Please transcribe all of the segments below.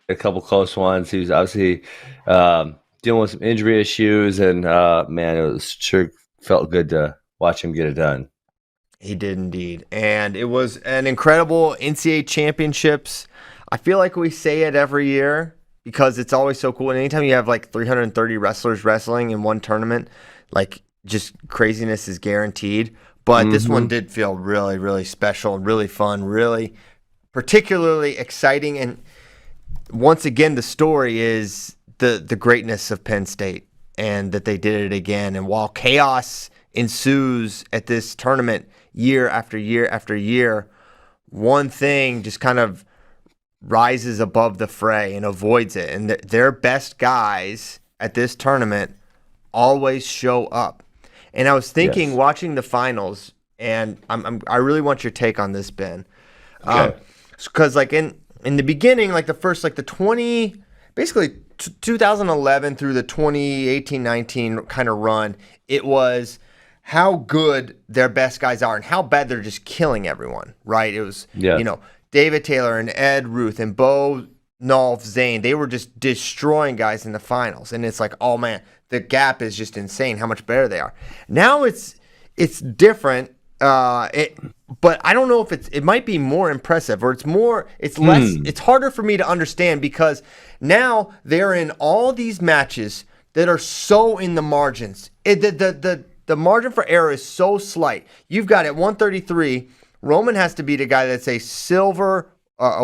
a couple close ones. He was obviously dealing with some injury issues, and man, it was sure felt good to watch him get it done. He did indeed. And it was an incredible NCAA championships. I feel like we say it every year because it's always so cool. And anytime you have like 330 wrestlers wrestling in one tournament, like just craziness is guaranteed. But this one Mm-hmm. did feel really, really special and really fun, really particularly exciting. And once again, the story is the greatness of Penn State and that they did it again. And while chaos ensues at this tournament year after year after year, one thing just kind of rises above the fray and avoids it. And their best guys at this tournament always show up. And I was thinking, Yes. watching the finals, and I really want your take on this, Ben. Okay. Because like in the beginning, like the first, like the 20, basically 2011 through the 2018-19 kind of run, it was how good their best guys are and how bad they're just killing everyone, right? It was, Yes. David Taylor and Ed Ruth and Bo Nolf Zane, they were just destroying guys in the finals. And it's like, oh man, the gap is just insane how much better they are. Now it's different. But I don't know if it might be more impressive or it's less, it's harder for me to understand because now they're in all these matches that are so in the margins. The margin for error is so slight. You've got at 133, Roman has to beat a guy that's a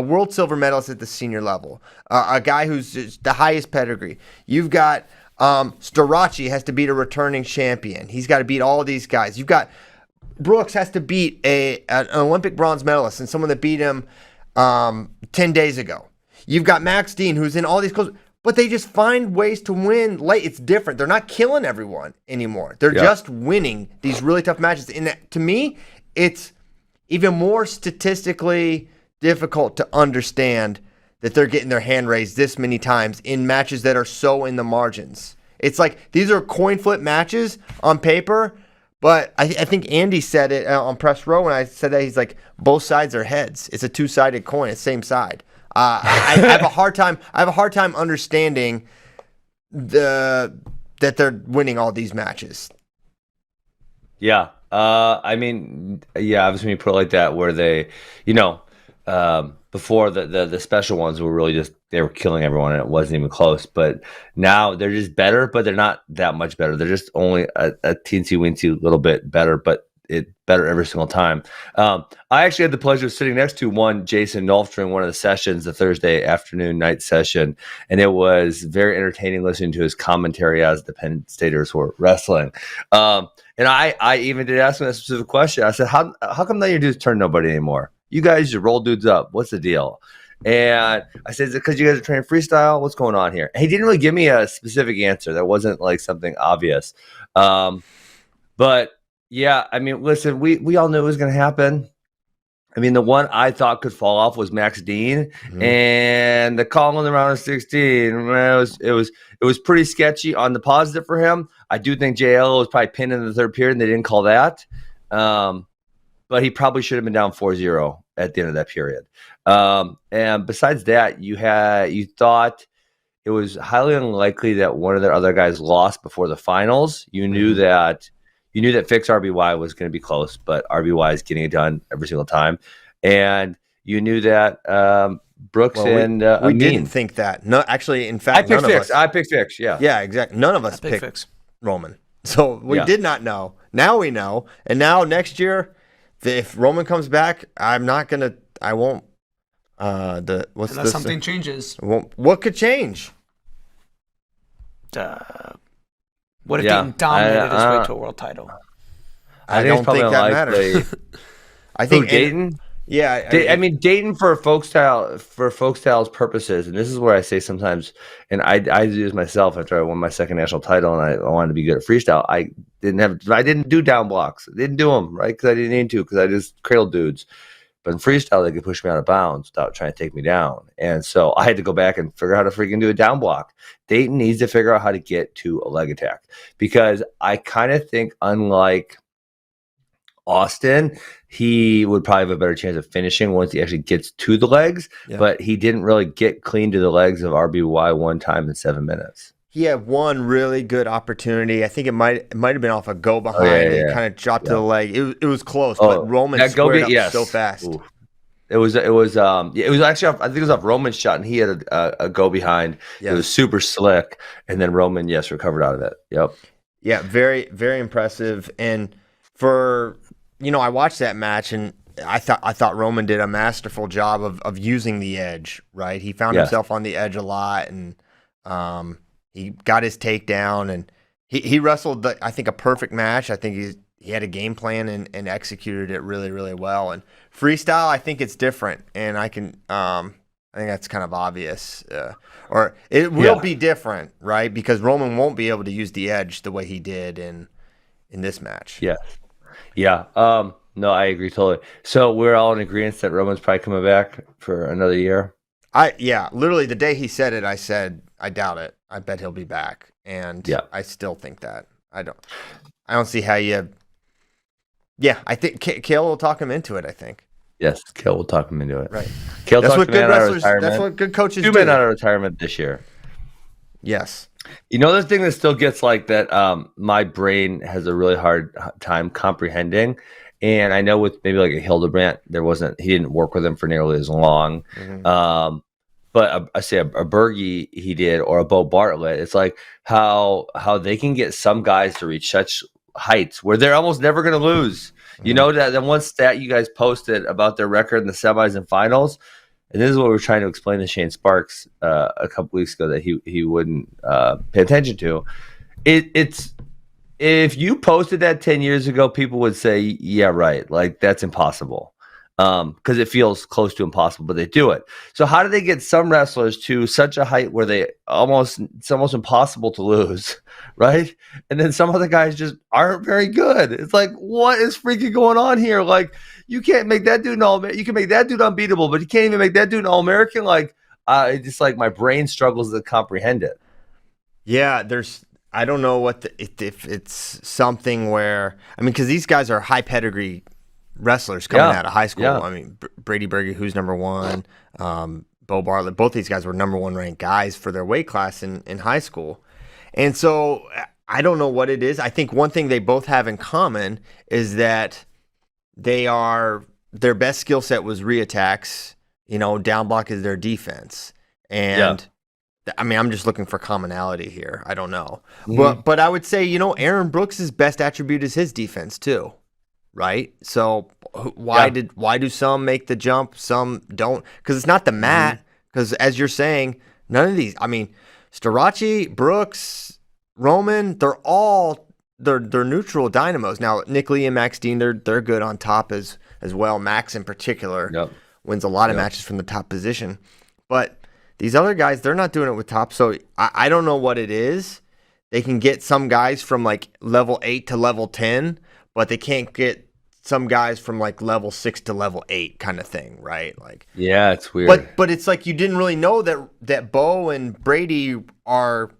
world silver medalist at the senior level, a guy who's just the highest pedigree. You've got Starachi has to beat a returning champion. He's got to beat all of these guys. You've got Brooks has to beat an Olympic bronze medalist and someone that beat him 10 days ago. You've got Max Dean, who's in all these close, but they just find ways to win late. It's different. They're not killing everyone anymore. They're Yeah. just winning these really tough matches. And to me, it's even more statistically difficult to understand that they're getting their hand raised this many times in matches that are so in the margins. It's like these are coin flip matches on paper, but I think Andy said it on Press Row when I said that he's like both sides are heads. It's a two-sided coin. It's same side. I have a hard time. I have a hard time understanding that they're winning all these matches. Yeah. I mean, yeah, obviously when you put it like that, where they, before the special ones were really just, they were killing everyone and it wasn't even close. But now they're just better, but they're not that much better. They're just only a teensy-weensy little bit better, but it better every single time. I actually had the pleasure of sitting next to one Jason Nolf during one of the sessions, the Thursday afternoon night session, and it was very entertaining listening to his commentary as the Penn Staters were wrestling. And I even did ask him a specific question. I said, how come that you dudes turn nobody anymore? You guys just roll dudes up. What's the deal? And I said, is it because you guys are training freestyle? What's going on here? And he didn't really give me a specific answer. That wasn't like something obvious. But yeah, I mean, listen, we all knew it was going to happen. I mean, the one I thought could fall off was Max Dean, and the call in the round of 16. It was pretty sketchy on the positive for him. I do think JL was probably pinned in the third period, and they didn't call that. But he probably should have been down 4-0 at the end of that period. And besides that, you thought it was highly unlikely that one of their other guys lost before the finals. You knew that Fix RBY was going to be close, but RBY is getting it done every single time. And you knew that Brooks We Amin. didn't think that. No, actually, in fact, I picked Fix. Yeah. Yeah, exactly. None of us picked Fix. Roman. So we did not know. Now we know. And now next year, if Roman comes back, I won't. Unless something changes. What could change? What if Yeah, Dayton dominated his way to a world title? I think it's don't think probably that unlikely. matters. I think Dayton? Yeah, I mean, Dayton for folk style's purposes, and this is where I say sometimes, and I do this myself after I won my second national title, and I wanted to be good at freestyle. I didn't do down blocks. I didn't do them right because I didn't need to because I just cradled dudes. But in freestyle, they could push me out of bounds without trying to take me down, and so I had to go back and figure out how to freaking do a down block. Dayton needs to figure out how to get to a leg attack because I kind of think unlike Austin, he would probably have a better chance of finishing once he actually gets to the legs. Yeah. But he didn't really get clean to the legs of RBY one time in 7 minutes. He had one really good opportunity. I think it might have been off a go behind. He kind of dropped to the leg. It was close, but Roman squared up so fast. Ooh. It was actually off, I think it was off Roman's shot, and he had a go behind. Yes. It was super slick, and then Roman recovered out of it. Yep. Yeah, very very impressive. And for I watched that match, and I thought Roman did a masterful job of using the edge. Right, he found himself on the edge a lot, and he got his takedown, and he wrestled, I think, a perfect match. I think he had a game plan and executed it really, really well. And freestyle, I think it's different, and I think that's kind of obvious. Or it will be different, right? Because Roman won't be able to use the edge the way he did in this match. Yeah. Yeah. No, I agree totally. So we're all in agreement that Roman's probably coming back for another year? Literally the day he said it, I said, I doubt it. I bet he'll be back. And I still think that. I don't see how you... Yeah, I think Kale will talk him into it, I think. Yes, Kale will talk him into it. Right. Kale that's what good wrestlers, that's what good coaches do. 2 men out of retirement this year. Yes. The thing that still gets like that, my brain has a really hard time comprehending. And I know with maybe like a Hildebrandt, he didn't work with him for nearly as long. Mm-hmm. But I say a Berge he did, or a Bo Bartlett. It's like how they can get some guys to reach such heights where they're almost never going to lose. Mm-hmm. That one stat you guys posted about their record in the semis and finals, and this is what we were trying to explain to Shane Sparks a couple weeks ago that he wouldn't pay attention to. It's if you posted that 10 years ago, people would say, yeah, right, like that's impossible. Because it feels close to impossible, but they do it. So how do they get some wrestlers to such a height where it's almost impossible to lose, right? And then some other guys just aren't very good. It's like, what is freaking going on here? Like, you can't make that dude you can make that dude unbeatable, but you can't even make that dude an All-American. Like, it's just like my brain struggles to comprehend it. Yeah, I don't know if it's something where, because these guys are high pedigree wrestlers coming out of high school. Yeah. Brady Berge, who's number one, Bo Bartlett, both these guys were number one ranked guys for their weight class in high school. And so I don't know what it is. I think one thing they both have in common is that their best skill set was reattacks. Down block is their defense. And I'm just looking for commonality here. I don't know. Mm-hmm. But I would say, Aaron Brooks' best attribute is his defense too. Right, so why do some make the jump, some don't? Because it's not the mat. Because as you're saying, none of these. Starace, Brooks, Roman, they're neutral dynamos. Now Nick Lee and Max Dean, they're good on top as well. Max in particular wins a lot of matches from the top position, but these other guys, they're not doing it with top. So I don't know what it is. They can get some guys from like level 8 to level 10. But they can't get some guys from like level 6 to level 8 kind of thing, right? Like, yeah, it's weird. But it's like you didn't really know that Bo and Brady are,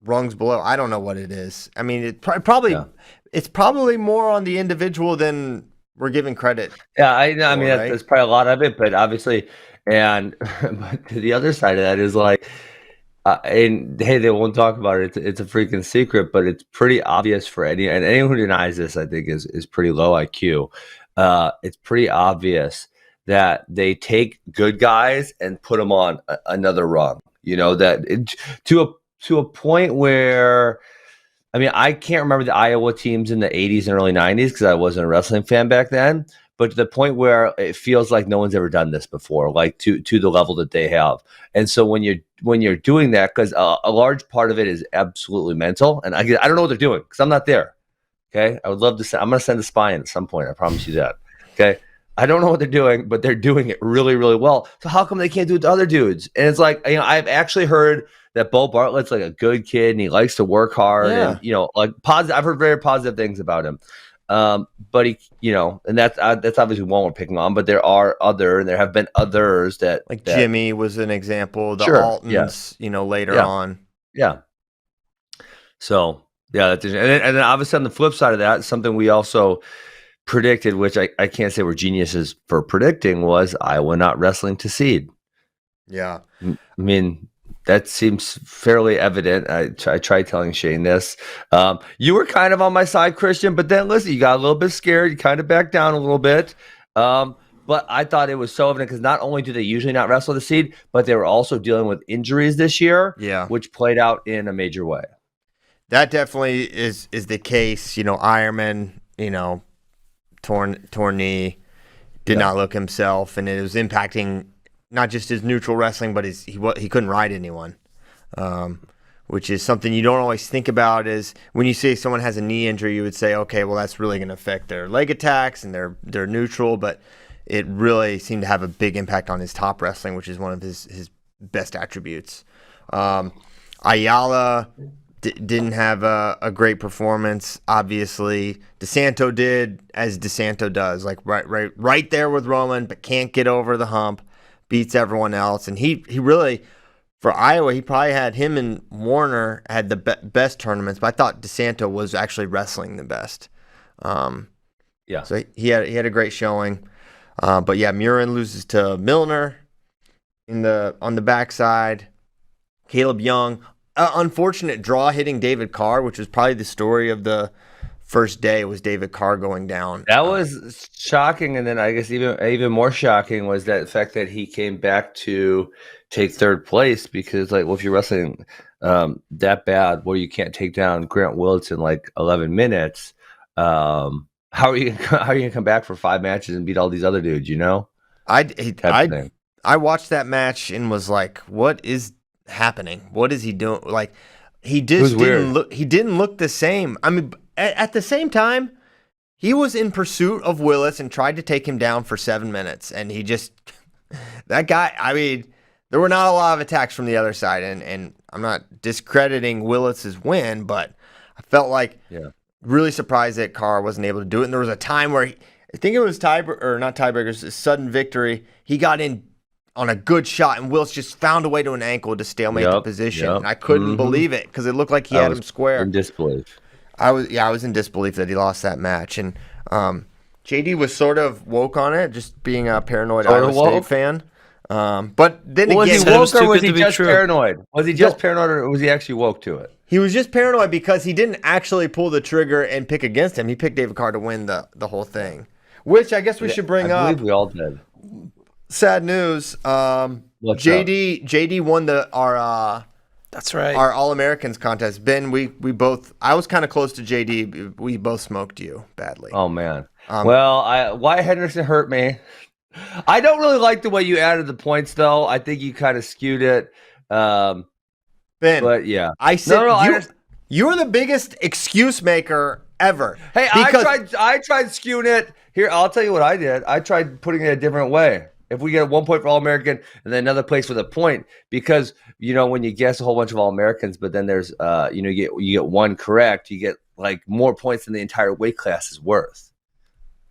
rungs below. I don't know what it is. It's probably more on the individual than we're giving credit. Yeah, I know. Right? That's probably a lot of it, but obviously, but to the other side of that is like. And hey, they won't talk about it. It's a freaking secret, but it's pretty obvious for anyone who denies this. I think is pretty low IQ. It's pretty obvious that they take good guys and put them on another rung. To a point where, I can't remember the Iowa teams in the 80s and early 90s because I wasn't a wrestling fan back then. But to the point where it feels like no one's ever done this before, like to the level that they have. And so when you're doing that, because a large part of it is absolutely mental, and I don't know what they're doing because I'm not there. Okay, I would love to. I'm going to send a spy in at some point. I promise you that. Okay, I don't know what they're doing, but they're doing it really, really well. So how come they can't do it to other dudes? And it's like I've actually heard that Bo Bartlett's like a good kid and he likes to work hard, and like positive. I've heard very positive things about him. But he, and that's obviously one we're picking on, but there have been others that Jimmy was an example, the Altons, later on. Yeah. So Yeah, that's and then obviously on the flip side of that, something we also predicted, which I can't say we're geniuses for predicting, was Iowa not wrestling to seed. Yeah. I mean, that seems fairly evident. I tried telling Shane this. You were kind of on my side, Christian, but then listen, you got a little bit scared. You kind of backed down a little bit. But I thought it was so evident because not only do they usually not wrestle the seed, but they were also dealing with injuries this year, which played out in a major way. That definitely is the case. Ironman, torn knee, did not look himself, and it was impacting not just his neutral wrestling, but he couldn't ride anyone, which is something you don't always think about. Is when you say someone has a knee injury, you would say, okay, well, that's really going to affect their leg attacks and their neutral, but it really seemed to have a big impact on his top wrestling, which is one of his best attributes. Ayala didn't have a great performance, obviously. DeSanto did, as DeSanto does, like right there with Roman, but can't get over the hump, beats everyone else. And he really, for Iowa, he probably had him and Warner had the best tournaments, but I thought DeSanto was actually wrestling the best. So he had a great showing. But yeah, Murin loses to Milner on the backside. Caleb Young, unfortunate draw hitting David Carr, which was probably the story of the first day, was David Carr going down. That was shocking, and then I guess even more shocking was that fact that he came back to take third place, because like, well, if you're wrestling that bad, where you can't take down Grant Willis in like 11 minutes, how are you gonna come back for 5 matches and beat all these other dudes? I watched that match and was like, what is happening? What is he doing? Like, he just didn't look the same. I mean, at the same time, he was in pursuit of Willis and tried to take him down for 7 minutes, and he just that guy. I mean, there were not a lot of attacks from the other side, and I'm not discrediting Willis's win, but I felt like really surprised that Carr wasn't able to do it. And there was a time where I think it was a sudden victory. He got in on a good shot, and Willis just found a way to an ankle to stalemate the position. And I couldn't believe it because it looked like he had him square. In disbelief. I was in disbelief that he lost that match. And JD was sort of woke on it, just being a paranoid Iowa State fan. But then was again, he woke or was he just paranoid? Was he just paranoid, or was he actually woke to it? He was just paranoid because he didn't actually pull the trigger and pick against him. He picked David Carr to win the whole thing, which I guess we should bring up. I believe we all did. Sad news. JD won our that's right, our All-Americans contest. Ben, I was kind of close to JD. We both smoked you badly. Oh man. Wyatt Henderson hurt me. I don't really like the way you added the points, though. I think you kind of skewed it. Ben, but yeah, I said you're the biggest excuse maker ever. Hey, I tried skewing it. Here, I'll tell you what I did. I tried putting it a different way. If we get 1 point for All-American and then another place with a point, because when you guess a whole bunch of All-Americans, but then there's you get one correct, you get like more points than the entire weight class is worth.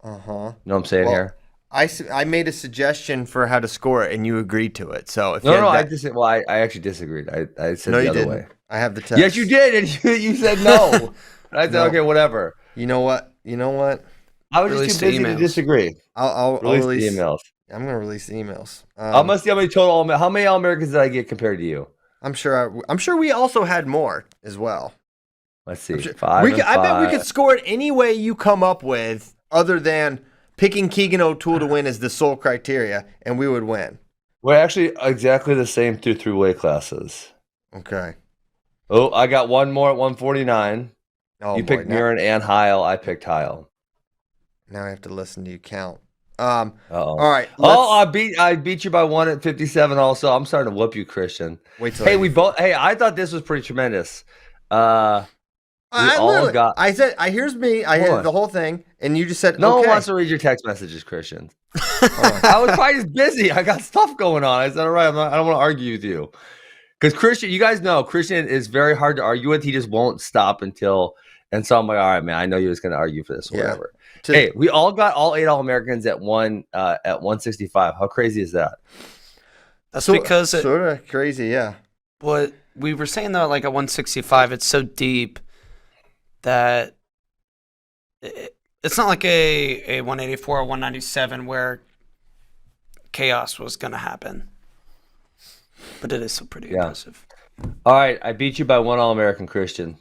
Uh-huh. You know what I'm saying here? I made a suggestion for how to score it, and you agreed to it. So if I actually disagreed. I said the other way. I have the text. Yes, you did, and you said no. I said okay, whatever. You know what? I was just too busy to disagree. I'll release the emails. I'm gonna release the emails. I must see how many All-Americans did I get compared to you? I'm sure we also had more as well. Let's see. I bet we could score it any way you come up with, other than picking Keegan O'Toole to win as the sole criteria, and we would win. We're actually exactly the same through 3 weight classes. Okay. Oh, I got one more at 149. Oh, you picked Murin and Heil. I picked Heil. Now I have to listen to you count. All right. I beat you by 1 at 57. Also, I'm starting to whoop you, Christian. Wait till I thought this was pretty tremendous. I here's me. I heard the whole thing, and you just said no one wants to read your text messages, Christian. I was probably just busy. I got stuff going on. I said, all right, I don't want to argue with you, because Christian, you guys know Christian is very hard to argue with. He just won't stop until. And so I'm like, all right, man, I know you're just going to argue for this or whatever. Hey, we all got all 8 All-Americans at 165. How crazy is that? That's because sort of crazy, yeah. What we were saying though, like at 165, it's so deep. that it's not like a 184 or 197 where chaos was going to happen. But it is still pretty impressive. All right, I beat you by one All-American Christian.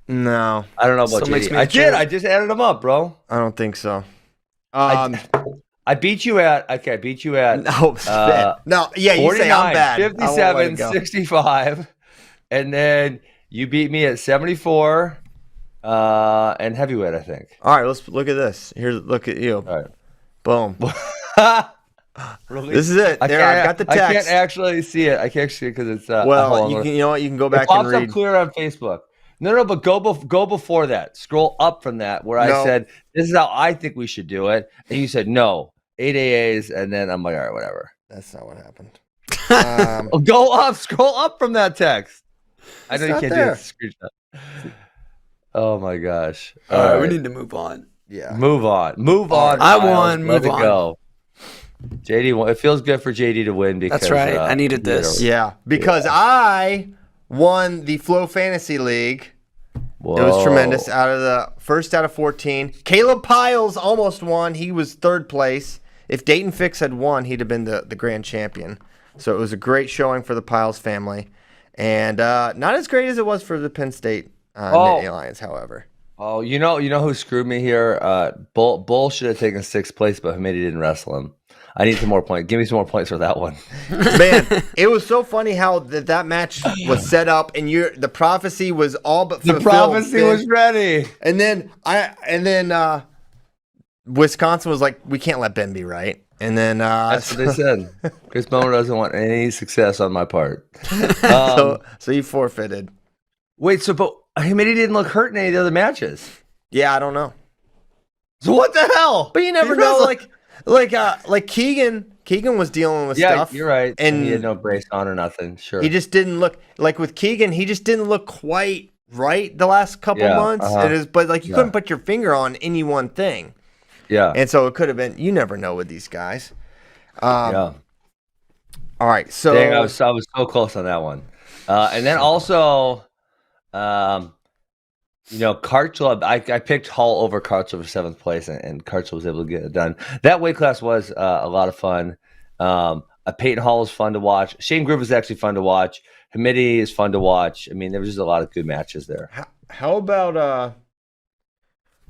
No. I don't know about JD. I did. I just added them up, bro. I don't think so. I beat you at. Okay, I beat you at. No, no. Yeah, you say I'm bad. 57, 65, and then you beat me at 74, and heavyweight, I think. All right, let's look at this. Here, look at you. All right, boom. Really? This is it. There, I've got the text. I can't actually see it. I can't see it because it's. Well, you know what? You can go back and read. It pops up clear on Facebook. No, but go before that. Scroll up from that where I said, this is how I think we should do it. And you said, no, 8 AAs. And then I'm like, all right, whatever. That's not what happened. Go up. Scroll up from that text. I know you can't do this screenshot. Oh, my gosh. All right, we need to move on. Yeah. Move on. I won. Let move it on. go. JD, it feels good for JD to win because that's right. I needed this. Yeah, because I won the Flow Fantasy League. Whoa. It was tremendous. First out of 14. Caleb Piles almost won. He was third place. If Dayton Fix had won, he'd have been the grand champion. So it was a great showing for the Piles family. And not as great as it was for the Penn State Nittany Lions, however. Oh, you know who screwed me here? Bull should have taken 6th place, but Hamidi didn't wrestle him. I need some more points. Give me some more points for that one. Man, it was so funny how that match was set up, and the prophecy was all but fulfilled. The prophecy was ready. And then Wisconsin was like, we can't let Ben be right. And then that's what they said. Chris Boner doesn't want any success on my part. So you forfeited. Wait, but Hamidi didn't look hurt in any of the other matches. Yeah, I don't know. So what the hell? But you never know. Like Keegan was dealing with stuff. Yeah, you're right. And he had no brace on or nothing. Sure. He just didn't look like with Keegan. He just didn't look quite right the last couple months. But you couldn't put your finger on any one thing. Yeah. And so it could have been. You never know with these guys. Yeah. All right. So dang, I was so close on that one. And then also, Karchel, I picked Hall over Karchel for 7th place, and Karchel was able to get it done. That weight class was a lot of fun. Peyton Hall was fun to watch. Shane Griffith was actually fun to watch. Hamidi is fun to watch. I mean, there was just a lot of good matches there. How about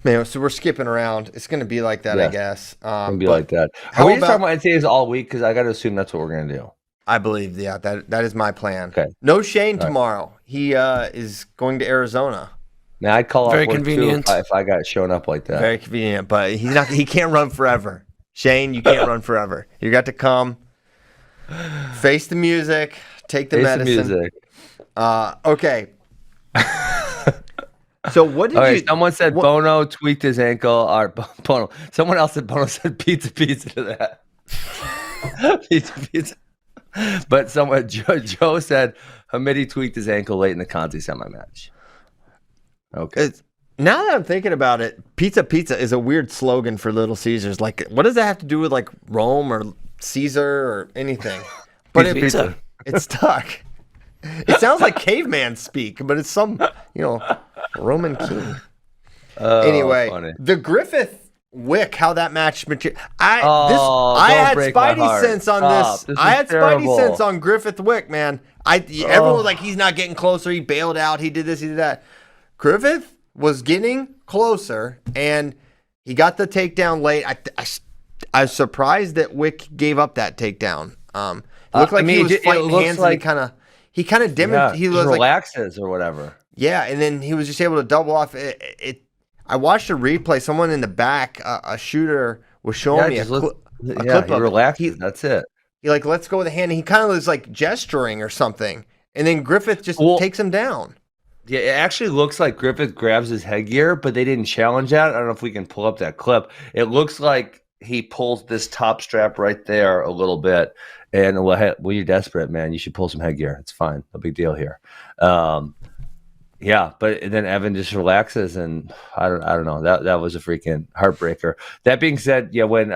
man? So we're skipping around. It's going to be like that, I guess. It's going to be like that. Are we just talking about NCAAs all week? Because I got to assume that's what we're going to do. I believe, that is my plan. Okay. No Shane tomorrow. He is going to Arizona. Now I'd call very off work convenient too if I got shown up like that. Very convenient, but he's not. He can't run forever. Shane, you can't run forever. You got to come, face the music, take the medicine. The music. Okay. So what did you? Someone said Bono tweaked his ankle. Or Bono. Someone else said Bono said pizza to that. pizza. But Joe said Hamidi tweaked his ankle late in the Conti semi-match. Okay. Now that I'm thinking about it, pizza is a weird slogan for Little Caesars. Like, what does that have to do with like Rome or Caesar or anything? But it's stuck. It sounds like caveman speak, but it's some Roman king. Anyway, funny. The Griffith Wick, how that match I had Spidey sense on this. I had Spidey sense on Griffith Wick, man. Everyone was like, he's not getting closer. He bailed out. He did this. He did that. Griffith was getting closer, and he got the takedown late. I was surprised that Wick gave up that takedown. It looked like he was fighting hands, and he kind of demonstrated. He was relaxes or whatever. Yeah, and then he was just able to double off. I watched a replay. Someone in the back, a shooter, was showing me a clip of it. Relaxes. That's it. He lets go of the hand, and he kind of was like gesturing or something, and then Griffith just takes him down. Yeah, it actually looks like Griffith grabs his headgear, but they didn't challenge that. I don't know if we can pull up that clip. It looks like he pulls this top strap right there a little bit. And well, you're desperate, man. You should pull some headgear. It's fine. No big deal here. Yeah, but then Evan just relaxes, and I don't know. That was a freaking heartbreaker. That being said, yeah, when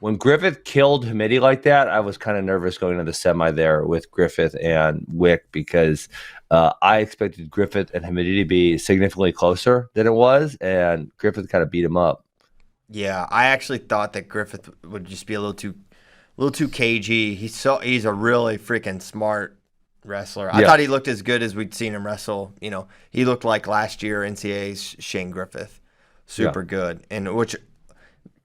when Griffith killed Hamidi like that, I was kind of nervous going to the semi there with Griffith and Wick because I expected Griffith and Hamidi to be significantly closer than it was, and Griffith kind of beat him up. Yeah, I actually thought that Griffith would just be a little too cagey. He's a really freaking smart wrestler. I thought he looked as good as we'd seen him wrestle. You know, he looked like last year NCAA's Shane Griffith, super good, and which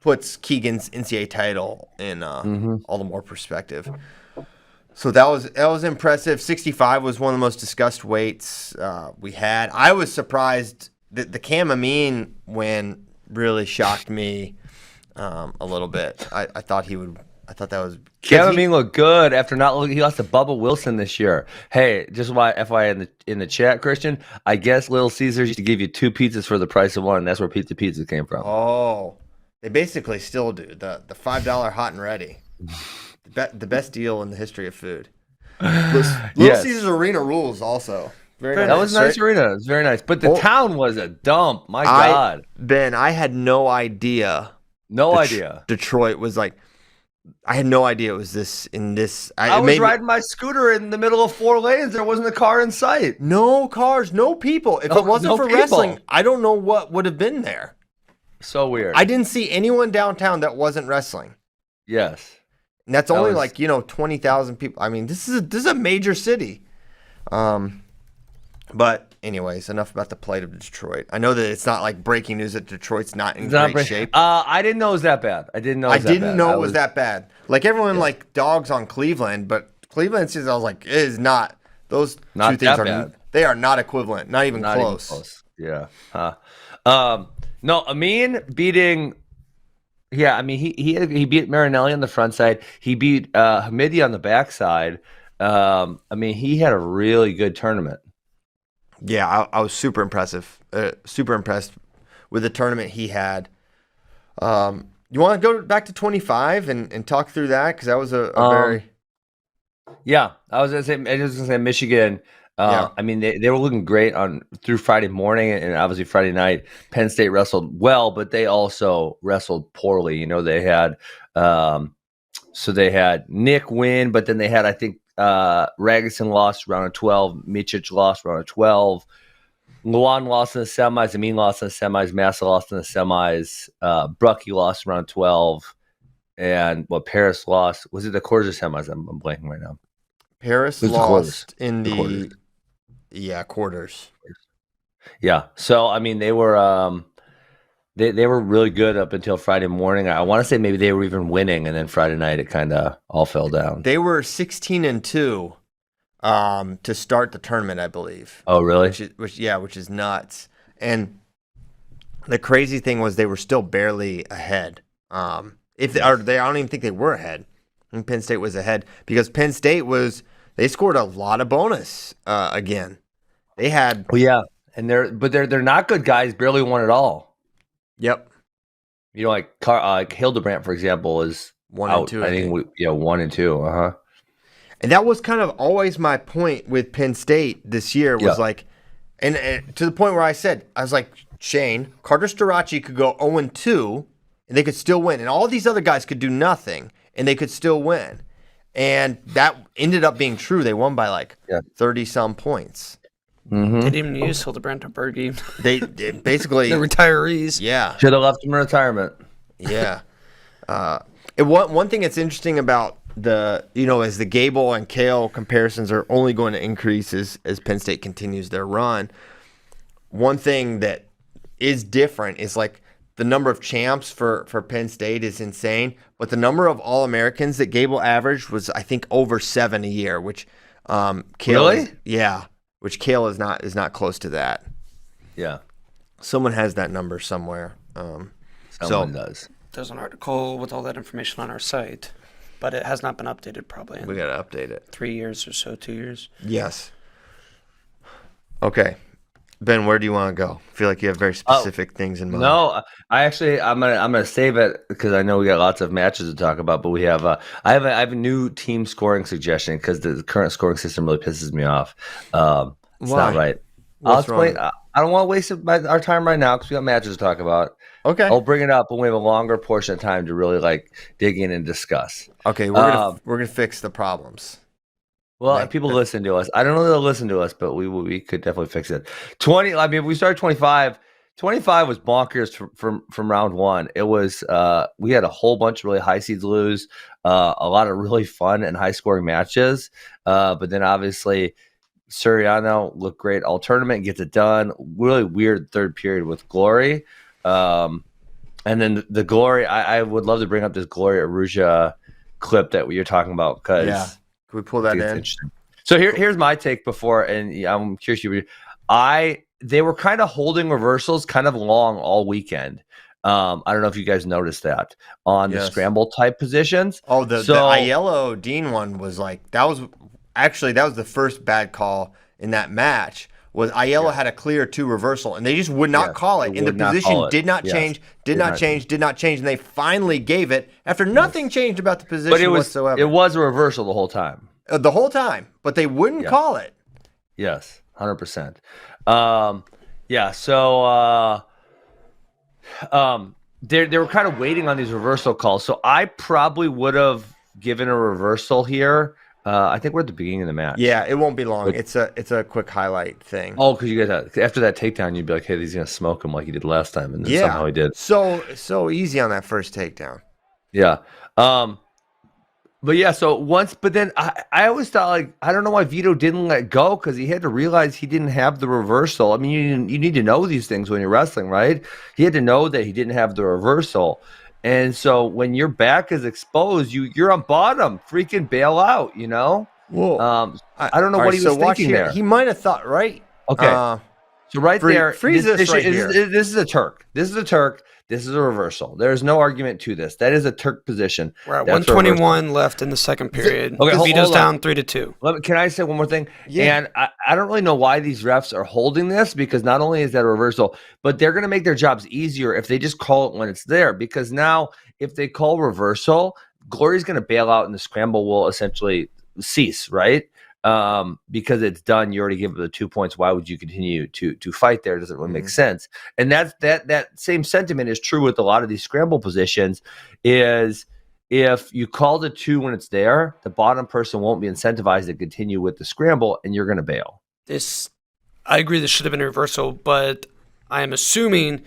puts Keegan's NCAA title in all the more perspective. So that was impressive. 65 was one of the most discussed weights we had. I was surprised that the Cam Amin win really shocked me a little bit. I thought he would. I thought that was. Cam Amin looked good after not looking. He lost to Bubba Wilson this year. Hey, just FYI in the chat, Christian. I guess Little Caesars used to give you 2 pizzas for the price of one, and that's where Pizza came from. Oh, they basically still do the $5 hot and ready. The best deal in the history of food. Little Caesars Arena rules also. Very nice. That was a nice arena. It was very nice. But the town was a dump. My God. Ben, I had no idea. No idea. Detroit was like, I had no idea it was this in this. I was riding my scooter in the middle of 4 lanes. There wasn't a car in sight. No cars, no people. If it wasn't for wrestling, I don't know what would have been there. So weird. I didn't see anyone downtown that wasn't wrestling. Yes. And that's only 20,000 people. I mean, this is a major city. But anyways, enough about the plight of Detroit. I know that it's not like breaking news that Detroit's not in great shape. I didn't know it was that bad. I didn't know it was that bad. Like everyone like dogs on Cleveland, but Cleveland says I was like, it is not. Those not two things bad. They are not equivalent. Not even close. Yeah. No, Amin beating. Yeah, I mean he beat Marinelli on the front side. He beat Hamidi on the back side. I mean he had a really good tournament. Yeah, I was super impressed with the tournament he had. You want to go back to 25 and talk through that because that was a very. Yeah, I was gonna say Michigan. I mean they were looking great through Friday morning and obviously Friday night. Penn State wrestled well, but they also wrestled poorly. You know they had they had Nick win, but then they had I think Ragusin lost round of 12, Mičić lost round of 12, Luan lost in the semis, Amin lost in the semis, Massa lost in the semis, Brucky lost round 12, and Paris lost. Was it the quarters or semis? I'm blanking right now. Paris lost in the quarters. Yeah. So I mean they were they were really good up until Friday morning. I want to say maybe they were even winning, and then Friday night it kind of all fell down. They were 16-2 to start the tournament, I believe. Oh, really? Which is nuts. And the crazy thing was they were still barely ahead. I don't even think they were ahead. I think Penn State was ahead because Penn State they scored a lot of bonus again. They had and they're not good guys. Barely won at all. Yep. You know, like Hildebrandt, for example, is 1 out. and 2. I think 1 and 2. And that was kind of always my point with Penn State this year was like, and to the point where I was like, Shane, Carter Starachi could go 0 and 2, and they could still win, and all these other guys could do nothing, and they could still win, and that ended up being true. They won by 30 some points. Mm-hmm. They didn't even use Hildebrandt or Berge. They basically the retirees. Yeah, should have left them in retirement. Yeah. One thing that's interesting about as the Gable and Kale comparisons are only going to increase as Penn State continues their run. One thing that is different is like the number of champs for Penn State is insane, but the number of All-Americans that Gable averaged was I think over 7 a year, which Kale really? Which Kale is not close to that. Yeah. Someone has that number somewhere. Someone does. There's an article with all that information on our site, but it has not been updated probably. We got to update it. 3 years or so, 2 years. Yes. Okay. Ben, where do you want to go? I feel like you have very specific things in mind. No, I'm gonna save it because I know we got lots of matches to talk about. But we have I have a new team scoring suggestion because the current scoring system really pisses me off. It's not right. What's wrong? I don't want to waste our time right now because we got matches to talk about. Okay. I'll bring it up when we have a longer portion of time to really like dig in and discuss. Okay, we're gonna fix the problems. Well, if people listen to us, I don't know if they'll listen to us, but we could definitely fix it. 20. I mean, if we started 25. 25 was bonkers from round one. It was we had a whole bunch of really high seeds lose, a lot of really fun and high scoring matches. But then obviously Suriano looked great all tournament, gets it done. Really weird third period with Glory. And then the Glory, I would love to bring up this Glory Aruja clip that you're talking about because can we pull that in? Interesting. So here's my take before, and I'm curious. They were kind of holding reversals kind of long all weekend. I don't know if you guys noticed that on the scramble type positions. Oh, the Aiello Dean one was like that was the first bad call in that match. Was Aiello had a clear 2 reversal, and they just would not call it, and the position did not change, did not change, and they finally gave it after nothing changed about the position whatsoever. It was a reversal the whole time. The whole time, but they wouldn't call it. Yes, 100%. So they were kind of waiting on these reversal calls. So I probably would have given a reversal here. I think we're at the beginning of the match. Yeah, it won't be long. But it's a quick highlight thing. Oh, because you guys after that takedown, you'd be like, "Hey, he's gonna smoke him like he did last time," and then somehow he did. So easy on that first takedown. Yeah. But yeah, but then I always thought, like, I don't know why Vito didn't let go because he had to realize he didn't have the reversal. I mean, you need to know these things when you're wrestling, right? He had to know that he didn't have the reversal. And so when your back is exposed, you're on bottom, freaking bail out, you know? Whoa. I don't know what he was thinking there. He might have thought, right? Okay. So there, freeze this right here. This is a Turk. This is a Turk. This is a reversal. There is no argument to this. That is a Turk position. We're at 121 left in the second period. Okay, Vito's down 3-2. Can I say one more thing? Yeah. And I don't really know why these refs are holding this because not only is that a reversal, but they're going to make their jobs easier if they just call it when it's there. Because now if they call reversal, Glory's going to bail out and the scramble will essentially cease, right? Because it's done, you already give it the 2 points. Why would you continue to fight there? It doesn't really make sense. And that same sentiment is true with a lot of these scramble positions. Is if you call the 2 when it's there, the bottom person won't be incentivized to continue with the scramble, and you're going to bail. I agree. This should have been a reversal, but I am assuming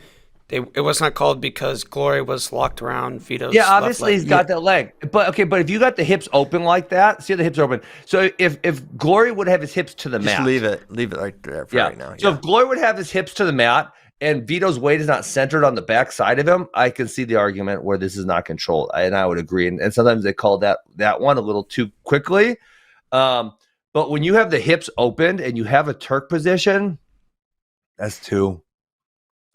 it was not called because Glory was locked around Vito's left obviously leg. He's got that leg. But if you got the hips open like that, see the hips are open. So if Glory would have his hips to the mat. Leave it right there for right now. So if Glory would have his hips to the mat and Vito's weight is not centered on the back side of him, I can see the argument where this is not controlled. And I would agree. And sometimes they call that one a little too quickly. But when you have the hips opened and you have a Turk position, that's 2.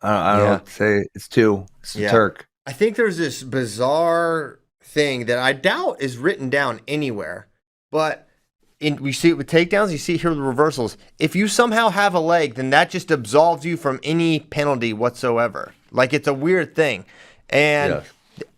I don't say it's 2. It's a Turk. I think there's this bizarre thing that I doubt is written down anywhere, but we see it with takedowns. You see here with reversals. If you somehow have a leg, then that just absolves you from any penalty whatsoever. Like it's a weird thing, and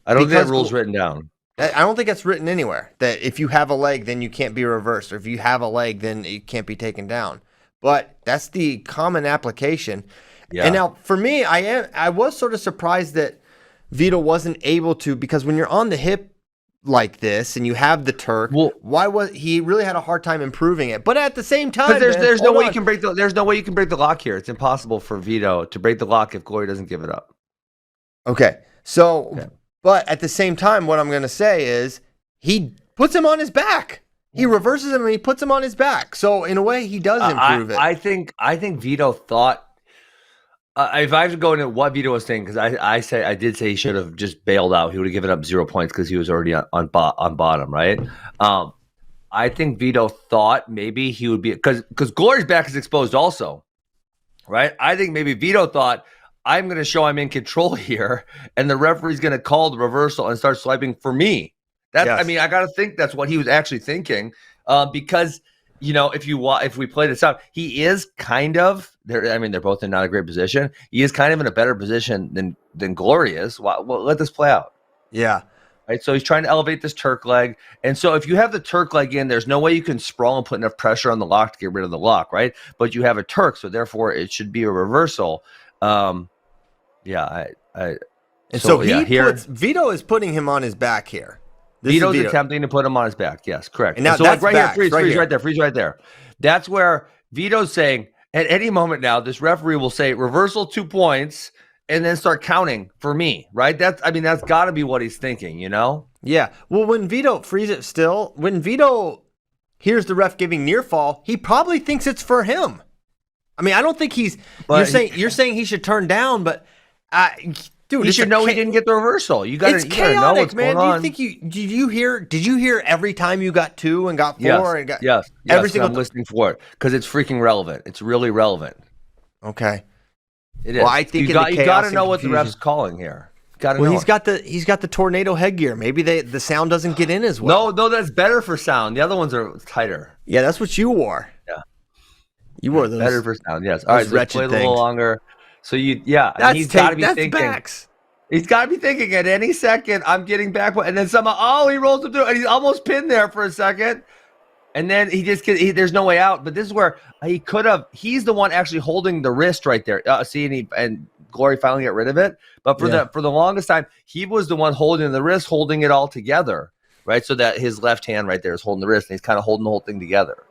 I don't think that rule's written down. I don't think that's written anywhere that if you have a leg, then you can't be reversed, or if you have a leg, then it can't be taken down. But that's the common application. Yeah. And now, for me, I was sort of surprised that Vito wasn't able to, because when you're on the hip like this and you have the Turk, why was he really had a hard time improving it? But at the same time, there's no way you can break the lock here. It's impossible for Vito to break the lock if Glory doesn't give it up. Okay, but at the same time, what I'm going to say is he puts him on his back. He reverses him and he puts him on his back. So in a way, he does improve it. I think Vito thought. If I have to go into what Vito was saying, because I did say he should have just bailed out. He would have given up 0 points because he was already on bottom, right? I think Vito thought maybe he would be because Glory's back is exposed also, right? I think maybe Vito thought I'm going to show I'm in control here, and the referee's going to call the reversal and start swiping for me. I mean, I got to think that's what he was actually thinking, because. You know, if we play this out, he is kind of there. I mean, they're both in not a great position. He is kind of in a better position than Glory is. Well, let this play out. Yeah. Right, so he's trying to elevate this Turk leg, and so if you have the Turk leg in, there's no way you can sprawl and put enough pressure on the lock to get rid of the lock, right? But you have a Turk, so therefore it should be a reversal. Yeah, And so Vito is putting him on his back here. Vito's attempting to put him on his back. Yes, correct. And now so that's right backs, here, freeze here. right there, freeze right there. That's where Vito's saying at any moment now, this referee will say reversal 2 points. And then start counting for me, right? That's got to be what he's thinking, you know? Yeah. Well, when Vito when Vito hears the ref giving near fall, he probably thinks it's for him. I mean, I don't think you're saying he should turn down, but dude, he should know he didn't get the reversal. You got to know what's man. going on. Did you hear every time you got 2 and got 4 and got every single I'm listening for it because it's freaking relevant. It's really relevant. Okay. It is. Well, I think you got to know what the ref's calling here. He's got the tornado headgear. Maybe the sound doesn't get in as well. No, that's better for sound. The other ones are tighter. Yeah, that's what you wore. Yeah, you wore those. Better for sound. Yes. All right, so play a little longer. So he's got to be thinking. Backs. He's got to be thinking at any second I'm getting back, and then somehow he rolls him through, and he's almost pinned there for a second. And then there's no way out. But this is where he could have. He's the one actually holding the wrist right there. And Glory finally get rid of it. But for the longest time, he was the one holding the wrist, holding it all together, right? So that his left hand right there is holding the wrist, and he's kind of holding the whole thing together.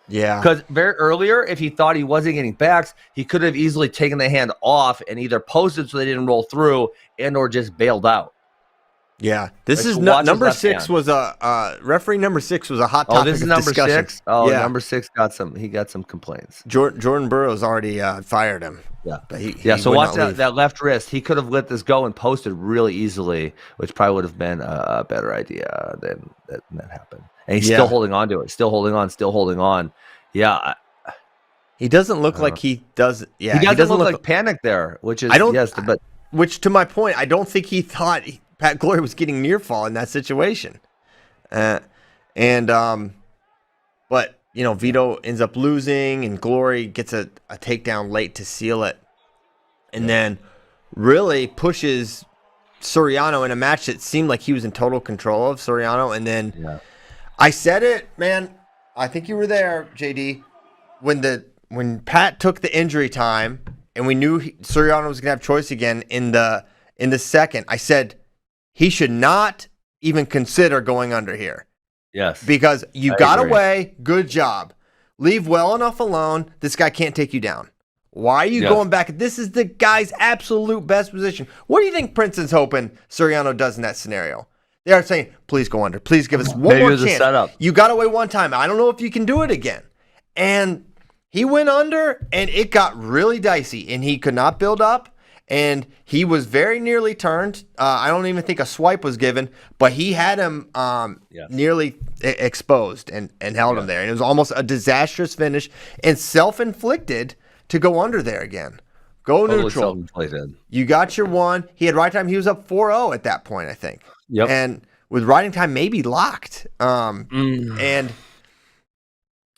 Yeah. Because very earlier, if he thought he wasn't getting backs, he could have easily taken the hand off and either posted so they didn't roll through, or just bailed out. Yeah, this is number 6 was referee number 6 was a hot topic. Oh, this is number discussion. 6. Oh, yeah. Number 6 got some complaints. Jordan Burroughs already fired him. Yeah, but so watch that left wrist. He could have let this go and posted really easily, which probably would have been a better idea than that happened. And he's still holding on to it, still holding on. Yeah, he doesn't look like he does. Yeah, he doesn't look like panic there, which is which to my point, I don't think he thought Pat Glory was getting near fall in that situation. But Vito ends up losing and Glory gets a takedown late to seal it. And then really pushes Soriano in a match that seemed like he was in total control of Soriano. And then I said it, man, I think you were there, JD, when Pat took the injury time and we knew Soriano was going to have choice again in the second, I said, he should not even consider going under here. Yes. Because you got away. Good job. Leave well enough alone. This guy can't take you down. Why are you going back? This is the guy's absolute best position. What do you think Princeton's hoping Soriano does in that scenario? They are saying, please go under. Please give us one more chance. Setup. You got away one time. I don't know if you can do it again. And he went under, and it got really dicey, and he could not build up. And he was very nearly turned. I don't even think a swipe was given, but he had him nearly exposed and held him there. And it was almost a disastrous finish and self-inflicted to go under there again. Go neutral. You got your one. He had right time. He was up 4-0 at that point, I think. Yep. And with riding time maybe locked. And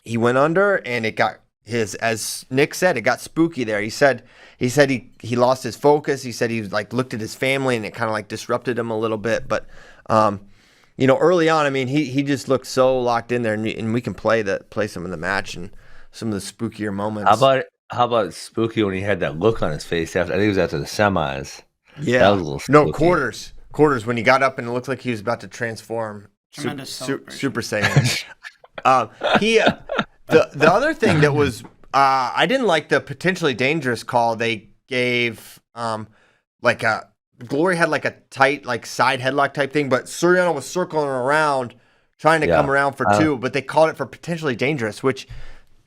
he went under, and it got as Nick said, it got spooky there. He said he lost his focus. He said he looked at his family, and it kind of disrupted him a little bit. But early on, I mean, he just looked so locked in there, and we can play some of the match and some of the spookier moments. How about spooky when he had that look on his face after? I think it was after the semis. Yeah, that was a little spooky. No, quarters when he got up and it looked like he was about to transform. Tremendous Super Saiyan. The other thing that was I didn't like the potentially dangerous call they gave. Glory had a tight side headlock type thing, but Soriano was circling around trying to come around for 2, but they called it for potentially dangerous, which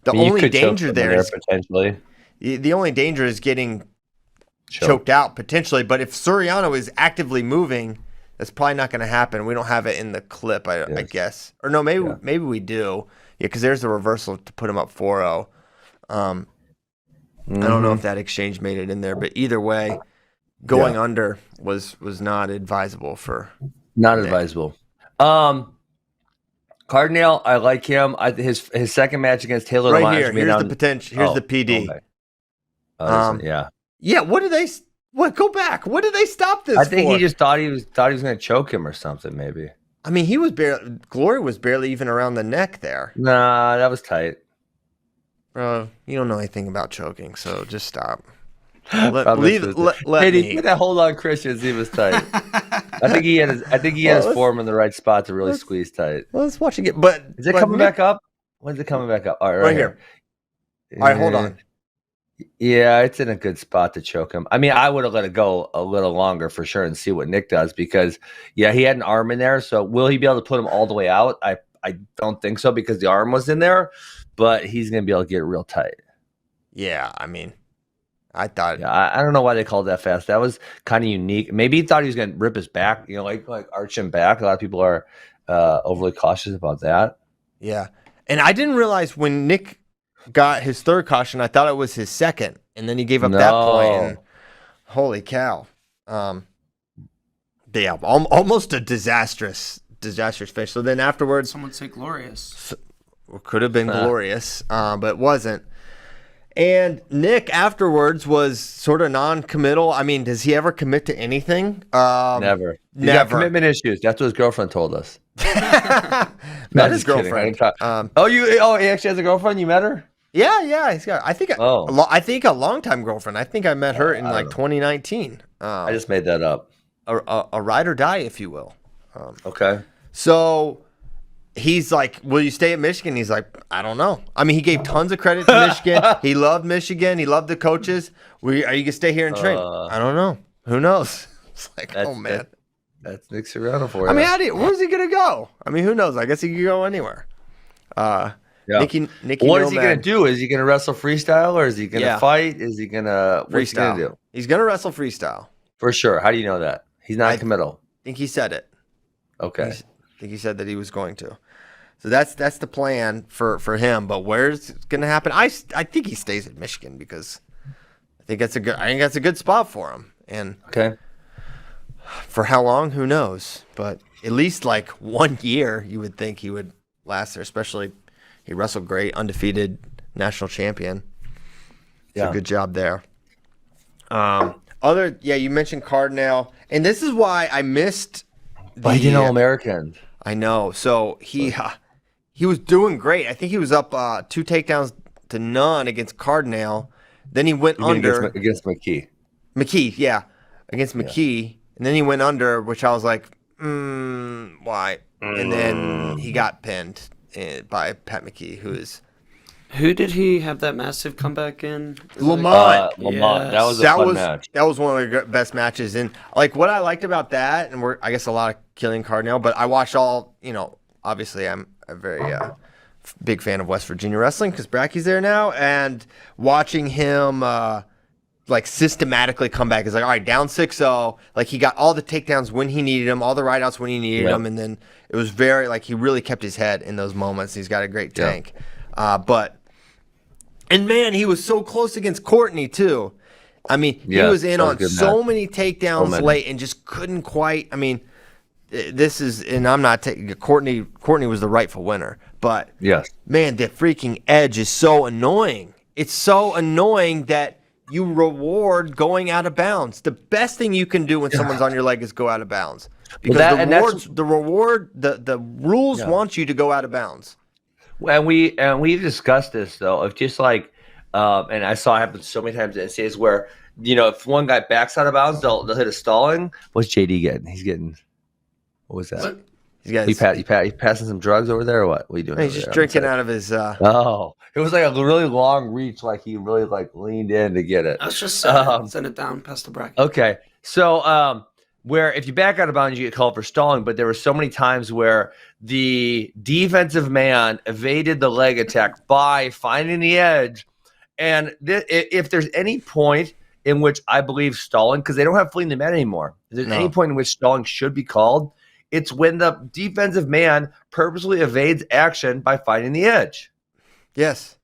the only danger there is potentially. The only danger is getting choked out potentially, but if Soriano is actively moving, that's probably not going to happen. We don't have it in the clip, I guess. Or no, maybe we do. Yeah, because there's the reversal to put him up 4-0. I don't know if that exchange made it in there, but either way, going under was not advisable for Not Nick. Advisable. Cardinale, I like him. His second match against Taylor right here. Here's the potential. Here's the PD. Okay. Yeah. Yeah. What do they? What? Go back. What did they stop this I think for? he just thought he was going to choke him or something. Maybe. I mean, he was barely. Glory was barely even around the neck there. Nah, that was tight. Bro, you don't know anything about choking, so just stop. Hey, Let he me. put that hold on Christians. He was tight. I think he had his form in the right spot to really squeeze tight. Well, let's watch again. But Is it coming back up? When's it coming back up? All right, right here. All right, hold on. Yeah, it's in a good spot to choke him. I mean, I would have let it go a little longer for sure and see what Nick does because, yeah, he had an arm in there. So will he be able to put him all the way out? I don't think so because the arm was in there, but he's going to be able to get it real tight. Yeah, I mean, I thought. Yeah, I don't know why they called that fast. That was kind of unique. Maybe he thought he was going to rip his back, like arch him back. A lot of people are overly cautious about that. Yeah, and I didn't realize when Nick got his third caution, I thought it was his second, and then he gave up that point. And holy cow! Yeah, almost a disastrous finish. So then afterwards, Some would say glorious. could have been glorious, but wasn't. And Nick afterwards was sort of non-committal. I mean, does he ever commit to anything? Never. He's got commitment issues. That's what his girlfriend told us. Not his girlfriend. He actually has a girlfriend. You met her? Yeah. He's got. I think a longtime girlfriend. I think I met her in like 2019. I just made that up. A ride or die, if you will. Okay. So he's like, "Will you stay at Michigan?" He's like, "I don't know." I mean, he gave tons of credit to Michigan. He loved Michigan. He loved the coaches. Are you gonna stay here and train? I don't know. Who knows? It's like, oh man. That's Nick Serrano for you. I mean, where's he gonna go? I mean, who knows? I guess he could go anywhere. Yeah. Nicky what is he gonna do? Is he gonna wrestle freestyle or is he gonna fight? Is he gonna what's he freestyle? gonna do? He's gonna wrestle freestyle. For sure. How do you know that? He's not committal. I think he said it. Okay. I think he said that he was going to. So that's the plan for him. But where's it gonna happen? I think he stays at Michigan because I think that's a good spot for him. And okay. For how long? Who knows? But at least like 1 year, you would think he would last there. Especially, he wrestled great, undefeated national champion. Yeah, good job there. You mentioned Cardinal, and this is why I missed. But he didn't All-American. I know. So he was doing great. I think he was up 2 takedowns to none against Cardinal. Then he went under against McKee. Against McKee. And then he went under, which I was like, why? And then he got pinned by Pat McKee, Who did he have that massive comeback in? Lamont. Lamont. That was a fun match. That was one of the best matches. And like what I liked about that, and I guess a lot of killing Cardinal, but I watched all, obviously I'm a very big fan of West Virginia wrestling because Bracky's there now, and watching him like systematically come back is like, all right, down 6-0. Like he got all the takedowns when he needed them, all the rideouts when he needed them, and then it was very like he really kept his head in those moments. He's got a great tank, and man, he was so close against Courtney too. I mean, he was in on so many takedowns late and just couldn't quite. I mean, and I'm not taking Courtney. Courtney was the rightful winner, but man, the freaking edge is so annoying. It's so annoying that you reward going out of bounds. The best thing you can do when someone's on your leg is go out of bounds because the rules want you to go out of bounds. And we discussed this though of just like, and I saw it happen so many times in NCAAs where if one guy backs out of bounds, they'll hit a stalling. What's JD getting? He's getting what was that? He passing some drugs over there or what? What are you doing? He's just drinking out of his. Oh, it was like a really long reach, like he really like leaned in to get it. I was just send it down past the bracket. Okay, so where if you back out of bounds, you get called for stalling, but there were so many times where the defensive man evaded the leg attack by finding the edge, and if there's any point in which I believe stalling, because they don't have fleeing the man anymore, if there's any point in which stalling should be called, it's when the defensive man purposely evades action by finding the edge. Yes.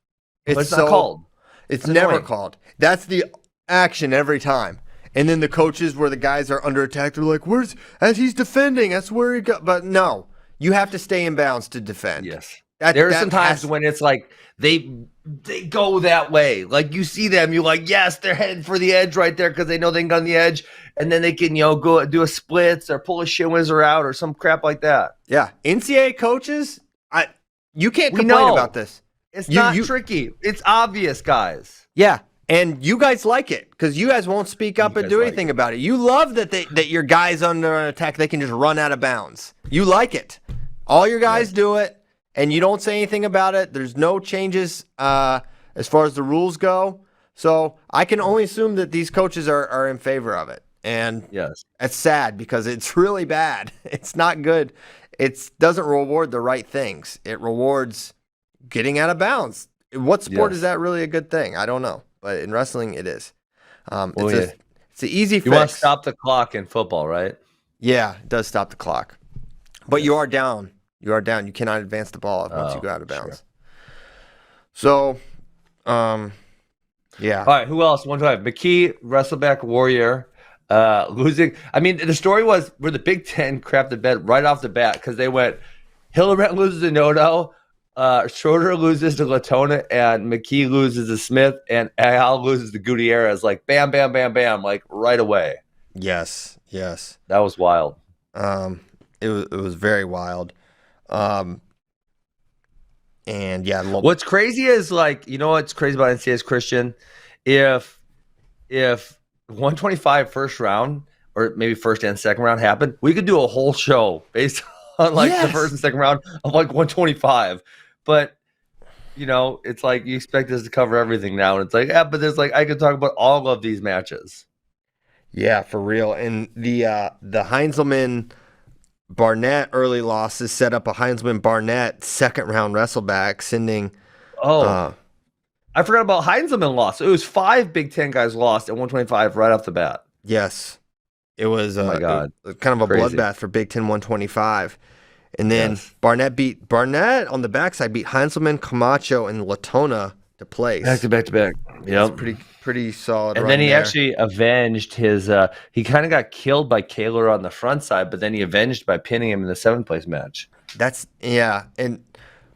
It's not called. It's never called. That's the action every time. And then the coaches where the guys are under attack, they're like, as he's defending, that's where he got. But no, you have to stay in bounds to defend. Yes. There are some times when it's like they go that way. Like you see them, you're like, yes, they're heading for the edge right there because they know they can go on the edge, and then they can go do a splits or pull a shin whizzer out or some crap like that. Yeah, NCAA coaches, you can't complain about this. It's not tricky. It's obvious, guys. Yeah, and you guys like it because you guys won't speak up and do anything about it. You love that your guys under attack, they can just run out of bounds. You like it. All your guys do it. And you don't say anything about it. There's no changes as far as the rules go. So I can only assume that these coaches are in favor of it. And it's sad because it's really bad. It's not good. It doesn't reward the right things. It rewards getting out of bounds. What sport is that really a good thing? I don't know. But in wrestling, it is. It's an easy fix. You want to stop the clock in football, right? Yeah, it does stop the clock. But you are down. You are down. You cannot advance the ball once you go out of bounds. Sure. So, yeah. All right, who else? 125. McKee, Wrestleback Warrior, losing. I mean, the story was where the Big Ten crapped the bed right off the bat because they went, Hillebrand loses to Noto, Schroeder loses to Latona, and McKee loses to Smith, and Al loses to Gutierrez. Like, bam, bam, bam, bam, like right away. Yes. That was wild. It was very wild. And yeah, what's crazy is like, you know what's crazy about NCAAs, Christian? If 125 first round or maybe first and second round happened, we could do a whole show based on like the first and second round of like 125. But it's like you expect us to cover everything now, and it's like, but there's like I could talk about all of these matches. Yeah, for real. And the Heinzelman Barnett early losses set up a Heinzelman Barnett second round wrestleback, sending. I forgot about Heinzelman loss. It was 5 Big Ten guys lost at 125 right off the bat. Yes, it was. Oh my God, kind of a bloodbath for Big Ten 125, and then Barnett on the backside beat Heinzelman, Camacho, and Latona to place. Back to back. Yeah, pretty solid. And then he actually avenged his. He kind of got killed by Kaler on the front side, but then he avenged by pinning him in the 7th place match. And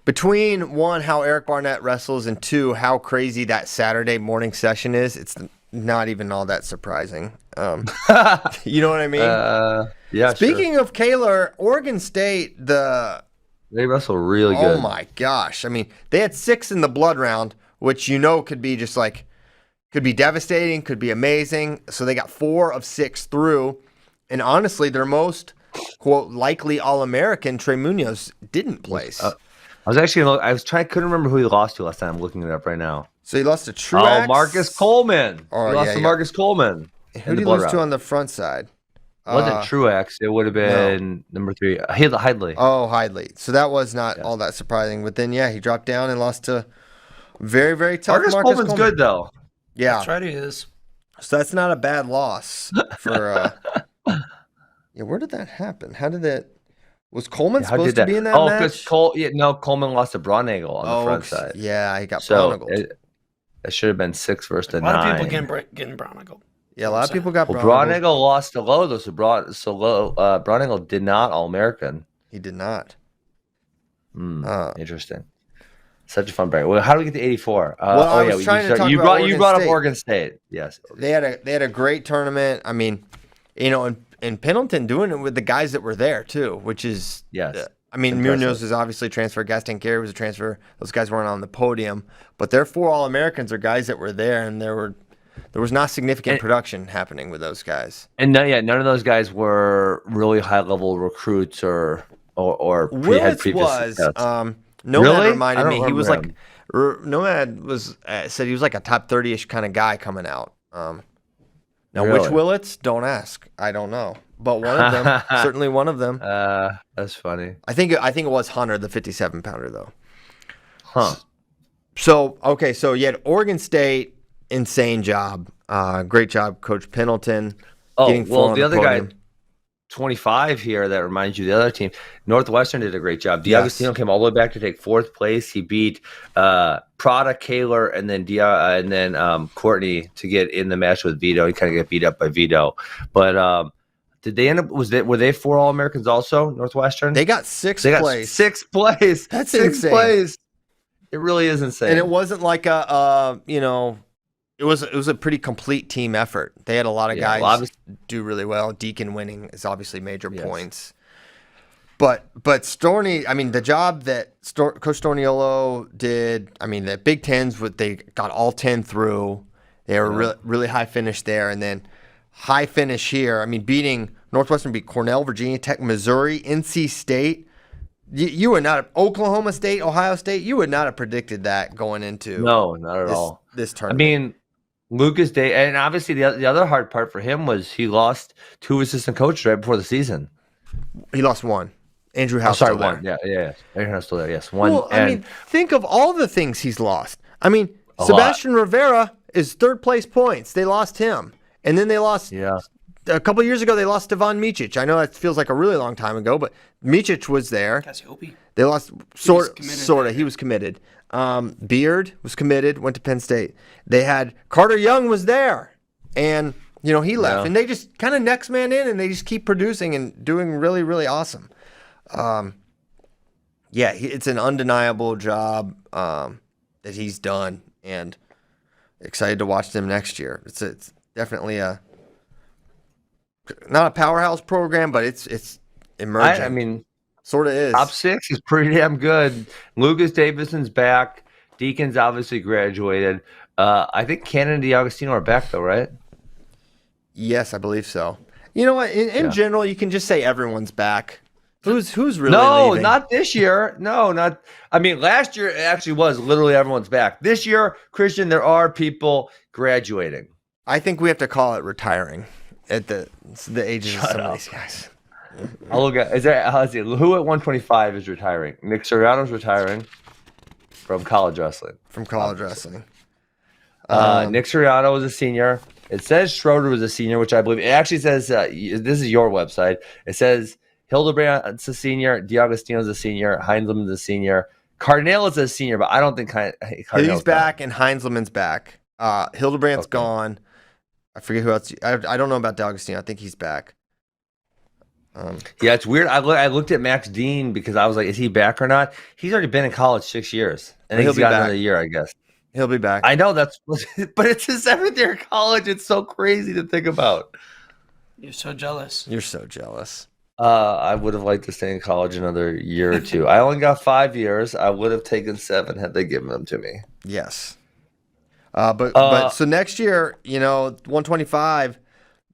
between one, how Eric Barnett wrestles, and 2, how crazy that Saturday morning session is, it's not even all that surprising. You know what I mean? Yeah. Speaking of Kaler, Oregon State, they wrestle really good. Oh my gosh! I mean, they had 6 in the blood round, which could be just like. Could be devastating, could be amazing. So they got 4 of 6 through. And honestly, their most, quote, likely All-American, Trey Munoz, didn't place. I couldn't remember who he lost to last time. I'm looking it up right now. So he lost to Truex. Oh, Marcus Coleman. He lost to Marcus Coleman. Who did he lose to on the front side? It wasn't Truex. It would have been number 3. Hidley. Oh, Hidley. So that was not all that surprising. But then, he dropped down and lost to very, very tough Marcus Coleman's good, though. Yeah, that's right. He is. So that's not a bad loss for. Where did that happen? How did that? Was Coleman supposed to be in that match? Coleman lost to Braunagel on the front side. Yeah, he got Braunagel. It should have been 6 versus 9. A lot of people getting Braunagel. Yeah, a lot of people got Braunagel. Braunagel lost to Lowe, though. So Braunagel did not All-American. He did not. Interesting. Such a fun break. Well, how do we get to 84? You brought up Oregon State. Yes, they had a great tournament. I mean, and Pendleton doing it with the guys that were there too, which is Munoz is obviously transfer. Gaston Gary was a transfer. Those guys weren't on the podium, but their 4 All-Americans are guys that were there, and there was not significant production happening with those guys. And none of those guys were really high level recruits or had previous success. Nomad reminded me he was like Nomad was said he was like a top 30-ish kind of guy coming out. Which Willits? Don't ask. I don't know, but one of them, certainly one of them. That's funny. I think it was Hunter, the 57-pounder, though. Huh. So you had Oregon State, insane job, great job, Coach Pendleton. The other guy. 25 here that reminds you of the other team. Northwestern did a great job. D'Agostino came all the way back to take 4th place. He beat Prada, Kaler, and then Courtney to get in the match with Vito. He kind of got beat up by Vito. But Did they end up? Were they 4 All-Americans also? Northwestern. They got sixth They got place. 6th place. That's 6th insane. place. It really is insane. And it wasn't like it was a pretty complete team effort. They had a lot of guys do really well. Deacon winning is obviously major points. But Storney, I mean, the job that Coach Storniolo did, I mean, the Big Tens, they got all 10 through. They were really high finish there. And then high finish here. I mean, Northwestern beat Cornell, Virginia Tech, Missouri, NC State. You would not have, Oklahoma State, Ohio State, you would not have predicted that going into not at all. This tournament. I mean, Lucas Day, and obviously the other hard part for him was he lost 2 assistant coaches right before the season. He lost one. Andrew House. Sorry, one. Yeah. Andrew House still there. Yes, one. Well, I mean, think of all the things he's lost. I mean, Sebastian Rivera is 3rd place points. They lost him, and then they lost. Yeah. A couple of years ago, they lost Stevan Micic. I know that feels like a really long time ago, but Micic was there. They lost sort of. He was committed. Beard was committed. Went to Penn State. They had Carter Young was there, and he left. And they just kind of next man in, and they just keep producing and doing really, really awesome. It's an undeniable job that he's done, and excited to watch them next year. It's definitely not a powerhouse program, but it's emerging. I mean, sort of is. Top 6 is pretty damn good. Lucas Davidson's back. Deacon's obviously graduated. I think Cannon and DiAgostino are back though, right? Yes, I believe so. You know what? In general, you can just say everyone's back. Who's really leaving? Not this year. No, not. I mean, last year it actually was literally everyone's back. This year, Christian, there are people graduating. I think we have to call it retiring at the ages of some of these guys. I'll look at. Let's see, who at 125 is retiring? Nick Soriano's retiring from college wrestling. Nick Soriano was a senior. It says Schroeder was a senior, which I believe. It actually says this is your website. It says Hildebrandt's a senior, DiAgostino's a senior, Heinzelman's a senior, Cardinale is a senior, but I don't think he's back and Heinzelman's back. Hildebrandt's gone. I forget who else. I don't know about DiAgostino. I think he's back. Yeah, it's weird. I looked at Max Dean because I was like, is he back or not? He's already been in college 6 years. And he's got another year, I guess. He'll be back. I know but it's his 7th year of college. It's so crazy to think about. You're so jealous. I would have liked to stay in college another year or two. I only got 5 years. I would have taken 7 had they given them to me. Yes. But so next year, 125,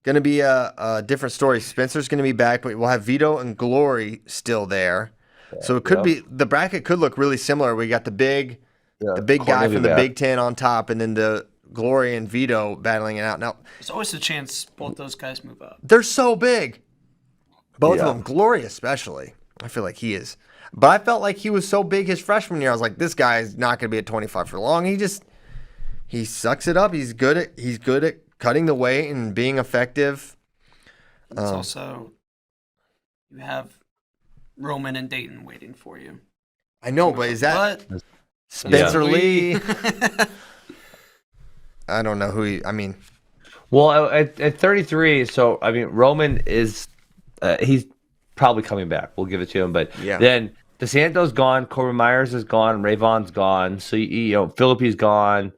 going to be a different story. Spencer's going to be back, but we'll have Vito and Glory still there. Yeah, so it could be the bracket could look really similar. We got the big guy from the Big Ten on top, and then the Glory and Vito battling it out. Now there's always a chance both those guys move up. They're so big, both of them. Glory especially. I feel like he is, but I felt like he was so big his freshman year. I was like, this guy is not going to be at 25 for long. He sucks it up. He's good at cutting the weight and being effective. It's also you have Roman and Dayton waiting for you. I know, but is that Spencer Lee? I don't know who well, at 33, so I mean, Roman is he's probably coming back. We'll give it to him, but then DeSanto's gone, Corbin Myers is gone, Ray Vaughn's gone, so Phillippe's gone.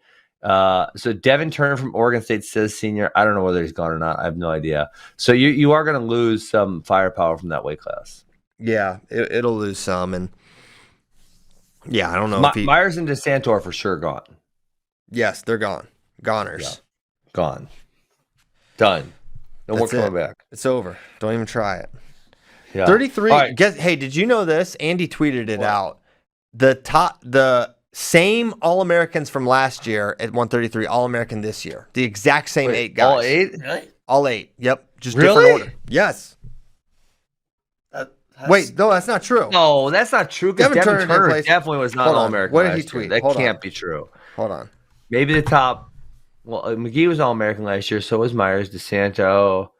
So Devin Turner from Oregon State says senior. I don't know whether he's gone or not. I have no idea. So you are going to lose some firepower from that weight class. Yeah, it'll lose some, and I don't know. Myers and DeSanto are for sure gone. Yes, they're gone. Goners. Yeah. Gone. Done. No more coming back. It's over. Don't even try it. Yeah. 33. Right. Hey, did you know this? Andy tweeted it out. The same All-Americans from last year at 133, All-American this year. The exact same 8 guys. All 8? Really? All 8. Yep. Just really? Different order. Yes. Wait, no, that's not true. No, that's not true. Because Devin Turner definitely was not All-American. What did he tweet? That can't be true. Hold on. Maybe the top. Well, McGee was All-American last year. So was Myers, DeSanto,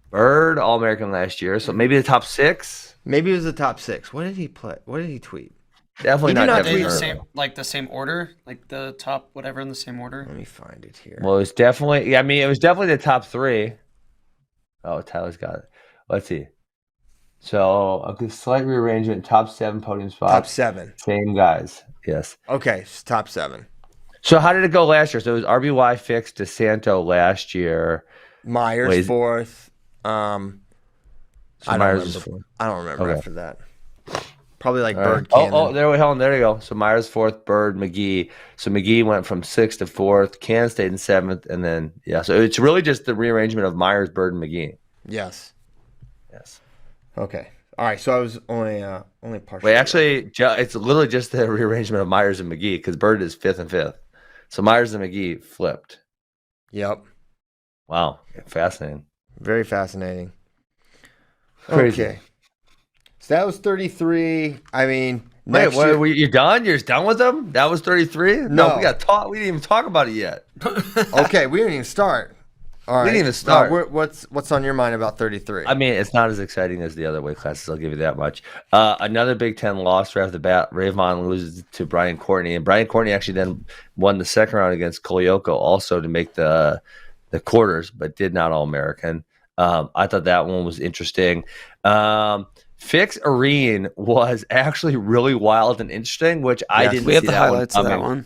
Bird All-American last year. So maybe the top 6. Maybe it was the top 6. What did he play? What did he tweet? Definitely not Devin Turner. The same order, like the top whatever in the same order. Let me find it here. Well, it was definitely. I mean, it was definitely the top 3. Oh, Tyler's got it. Let's see. So a slight rearrangement, top 7 podium Top spots, 7. same guys. Yes. Okay, top 7. So how did it go last year? So it was RBY fixed DeSanto last year. Myers Wait, 4th. so I don't Myers was remember. 4th. I don't remember Okay. after that. Probably like All right. Bird Cannon. There you go. So Myers 4th, Bird, McGee. So McGee went from 6th to 4th. Cannon stayed in 7th, and then so it's really just the rearrangement of Myers, Bird, and McGee. Yes. Yes. Okay. All right. So I was only partially. Wait, actually, it's literally just the rearrangement of Myers and McGee because Bird is 5th and 5th. So Myers and McGee flipped. Yep. Wow, fascinating. Very fascinating. Crazy. Okay. So that was 33. I mean, Wait, you done? You're done with them? That was 33? No. We got talk. We didn't even talk about it yet. Okay, we didn't even start. All right. We didn't even start. What's on your mind about 33? I mean, it's not as exciting as the other weight classes. I'll give you that much. Another Big Ten loss right off the bat. Ravon loses to Brian Courtney, and Brian Courtney actually then won the second round against Kolyoko also to make the quarters, but did not All-American. I thought that one was interesting. Fix Arene was actually really wild and interesting, which I didn't see. We have the that highlights one of that coming. one.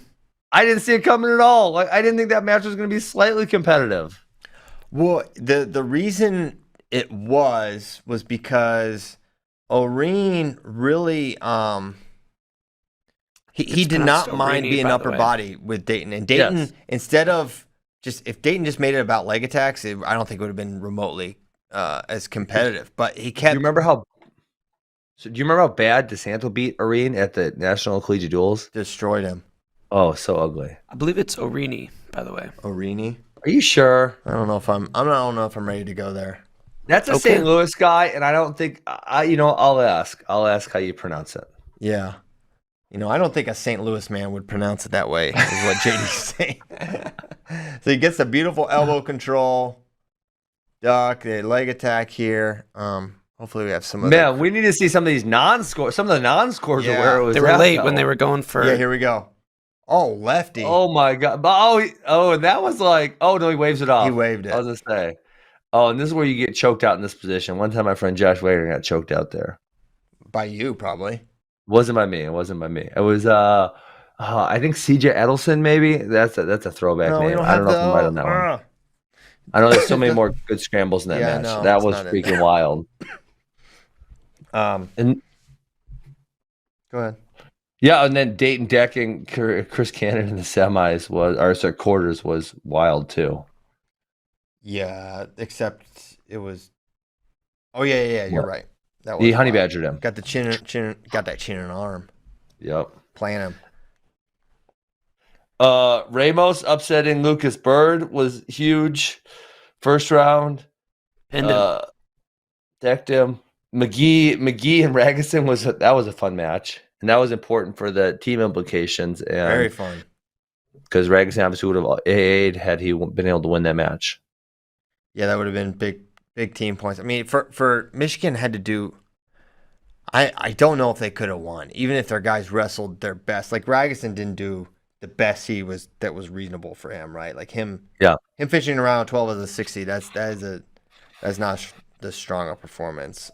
I didn't see it coming at all. Like I didn't think that match was going to be slightly competitive. Well, the reason it was because Oreen really he did not mind being upper body with Dayton, and Dayton instead of if Dayton just made it about leg attacks, I don't think it would have been remotely as competitive. But he kept. Do you remember how bad DeSanto beat Arene at the National Collegiate Duels? Destroyed him. Oh, so ugly. I believe it's Orini, by the way. Orini? Are you sure? I don't know if I'm ready to go there. That's a St. Louis guy, and I don't think I'll ask. I'll ask how you pronounce it. Yeah. I don't think a St. Louis man would pronounce it that way, is what JD's saying. So he gets a beautiful elbow control, duck, a leg attack here. Hopefully we have some of Man, we need to see some of these non-scores. Some of the non-scores are where it was. They were late when they were going for. Yeah, here we go. Oh, lefty. Oh my God. And that was like, oh no, he waves it off. He waved it. I was going to say. Oh, and this is where you get choked out in this position. One time my friend Josh Wader got choked out there. By you, probably. It wasn't by me. It was I think CJ Edelson, maybe. That's a throwback name. I don't know if I'm right on that one. I know there's so many more good scrambles in that match. No, that was freaking wild. And go ahead. Yeah, and then Dayton decking Chris Cannon in the semis quarters was wild too. Yeah, except it was. Oh yeah, you're right. That was he honey badgered him. Got the chin, got that chin and arm. Yep. Playing him. Ramos upsetting Lucas Bird was huge. First round. And decked him. McGee and Ragusin was a fun match. And that was important for the team implications. And very fun. Because Ragusin obviously would have AA'd had he been able to win that match. Yeah, that would have been big team points. I mean, for Michigan had to do. I don't know if they could have won, even if their guys wrestled their best. Like Ragusin didn't do the best that was reasonable for him, right? Like him finishing around 12 as a 60. That's not the stronger performance.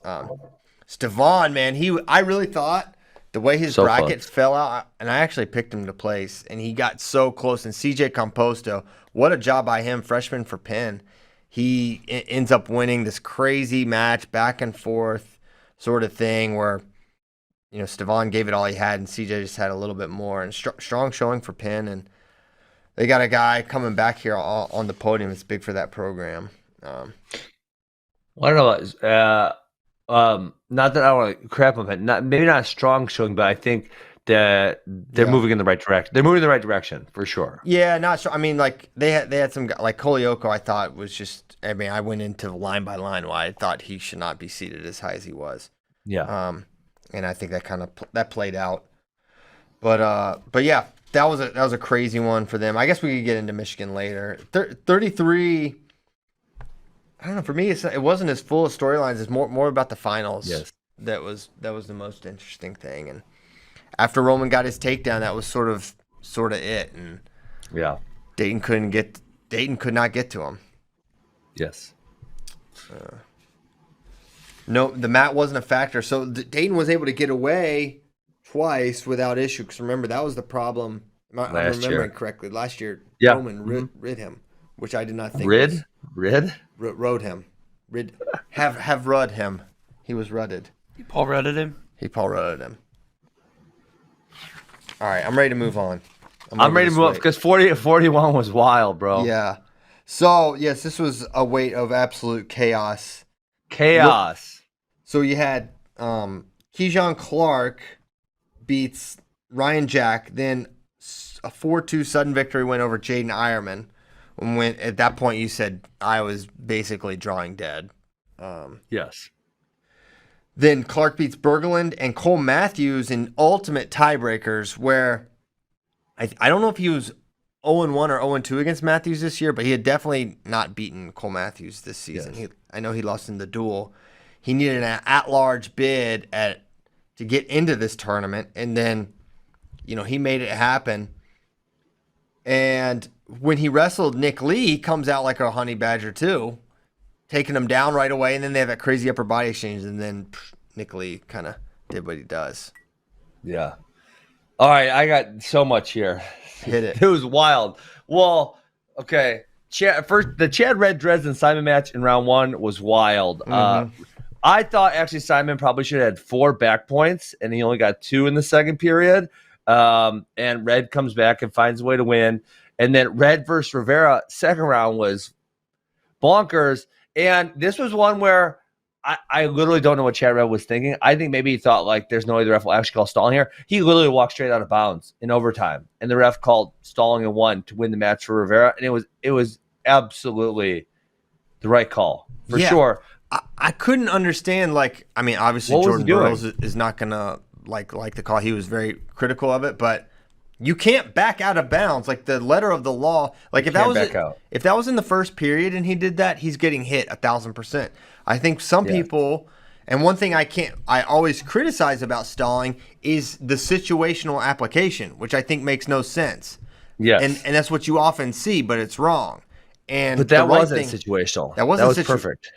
Stevan, man, I really thought the way his brackets fell out, and I actually picked him to place, and he got so close. And CJ Composto, what a job by him, freshman for Penn. He ends up winning this crazy match, back and forth sort of thing where, Stevan gave it all he had, and CJ just had a little bit more. And strong showing for Penn, and they got a guy coming back here on the podium. It's big for that program. I don't know. Not that I want to crap on it. Maybe not a strong showing, but I think that they're moving in the right direction. They're moving in the right direction for sure. Yeah, not sure. I mean, like they had some like Kolyoko. I thought was just. I mean, I went into line by line why I thought he should not be seated as high as he was. Yeah. And I think that kind of that played out. But yeah, that was a crazy one for them. I guess we could get into Michigan later. 33. I don't know. For me, it wasn't as full of storylines. It's more about the finals. Yes. That was the most interesting thing. And after Roman got his takedown, that was sort of it. And yeah, Dayton could not get to him. Yes. No, the mat wasn't a factor. So Dayton was able to get away twice without issue. Because remember, that was the problem. I'm remembering correctly. Last year, Roman rid him, which I did not think Rode him. Have rud him. He was rudded. Paul rudded him? He Paul rudded him. All right, I'm ready to move on. I'm ready to move up because 40-41 was wild, bro. Yeah. So, yes, this was a weight of absolute chaos. So you had Keyshawn Clark beats Ryan Jack, then a 4-2 sudden victory win over Jaden Ironman. When at that point you said I was basically drawing dead. Yes. Then Clark beats Bergeland and Cole Matthews in ultimate tiebreakers where I don't know if he was 0-1 or 0-2 against Matthews this year, but he had definitely not beaten Cole Matthews this season. Yes. I know he lost in the duel. He needed an at-large bid to get into this tournament, and then, he made it happen. And when he wrestled Nick Lee, he comes out like a honey badger too, taking him down right away, and then they have that crazy upper body exchange, and then Nick Lee kind of did what he does. Yeah. All right, I got so much here. Hit it. It was wild. Well, okay. The Chad Red Dresden Simon match in round 1 was wild. Mm-hmm. I thought actually Simon probably should have had 4 back points, and he only got 2 in the second period. And Red comes back and finds a way to win. And then Red versus Rivera, second round was bonkers. And this was one where I literally don't know what Chad Red was thinking. I think maybe he thought, like, there's no way the ref will actually call stalling here. He literally walked straight out of bounds in overtime. And the ref called stalling and 1 to win the match for Rivera. And it was absolutely the right call, for sure. I couldn't understand, obviously Jordan Burroughs is not going to like the call. He was very critical of it, but you can't back out of bounds. Like, the letter of the law, if that was in the first period and he did that, he's getting hit 1,000%. I think some people, and one thing I always criticize about stalling is the situational application, which I think makes no sense. Yes. And that's what you often see, but it's wrong. But that wasn't situational. That was perfect.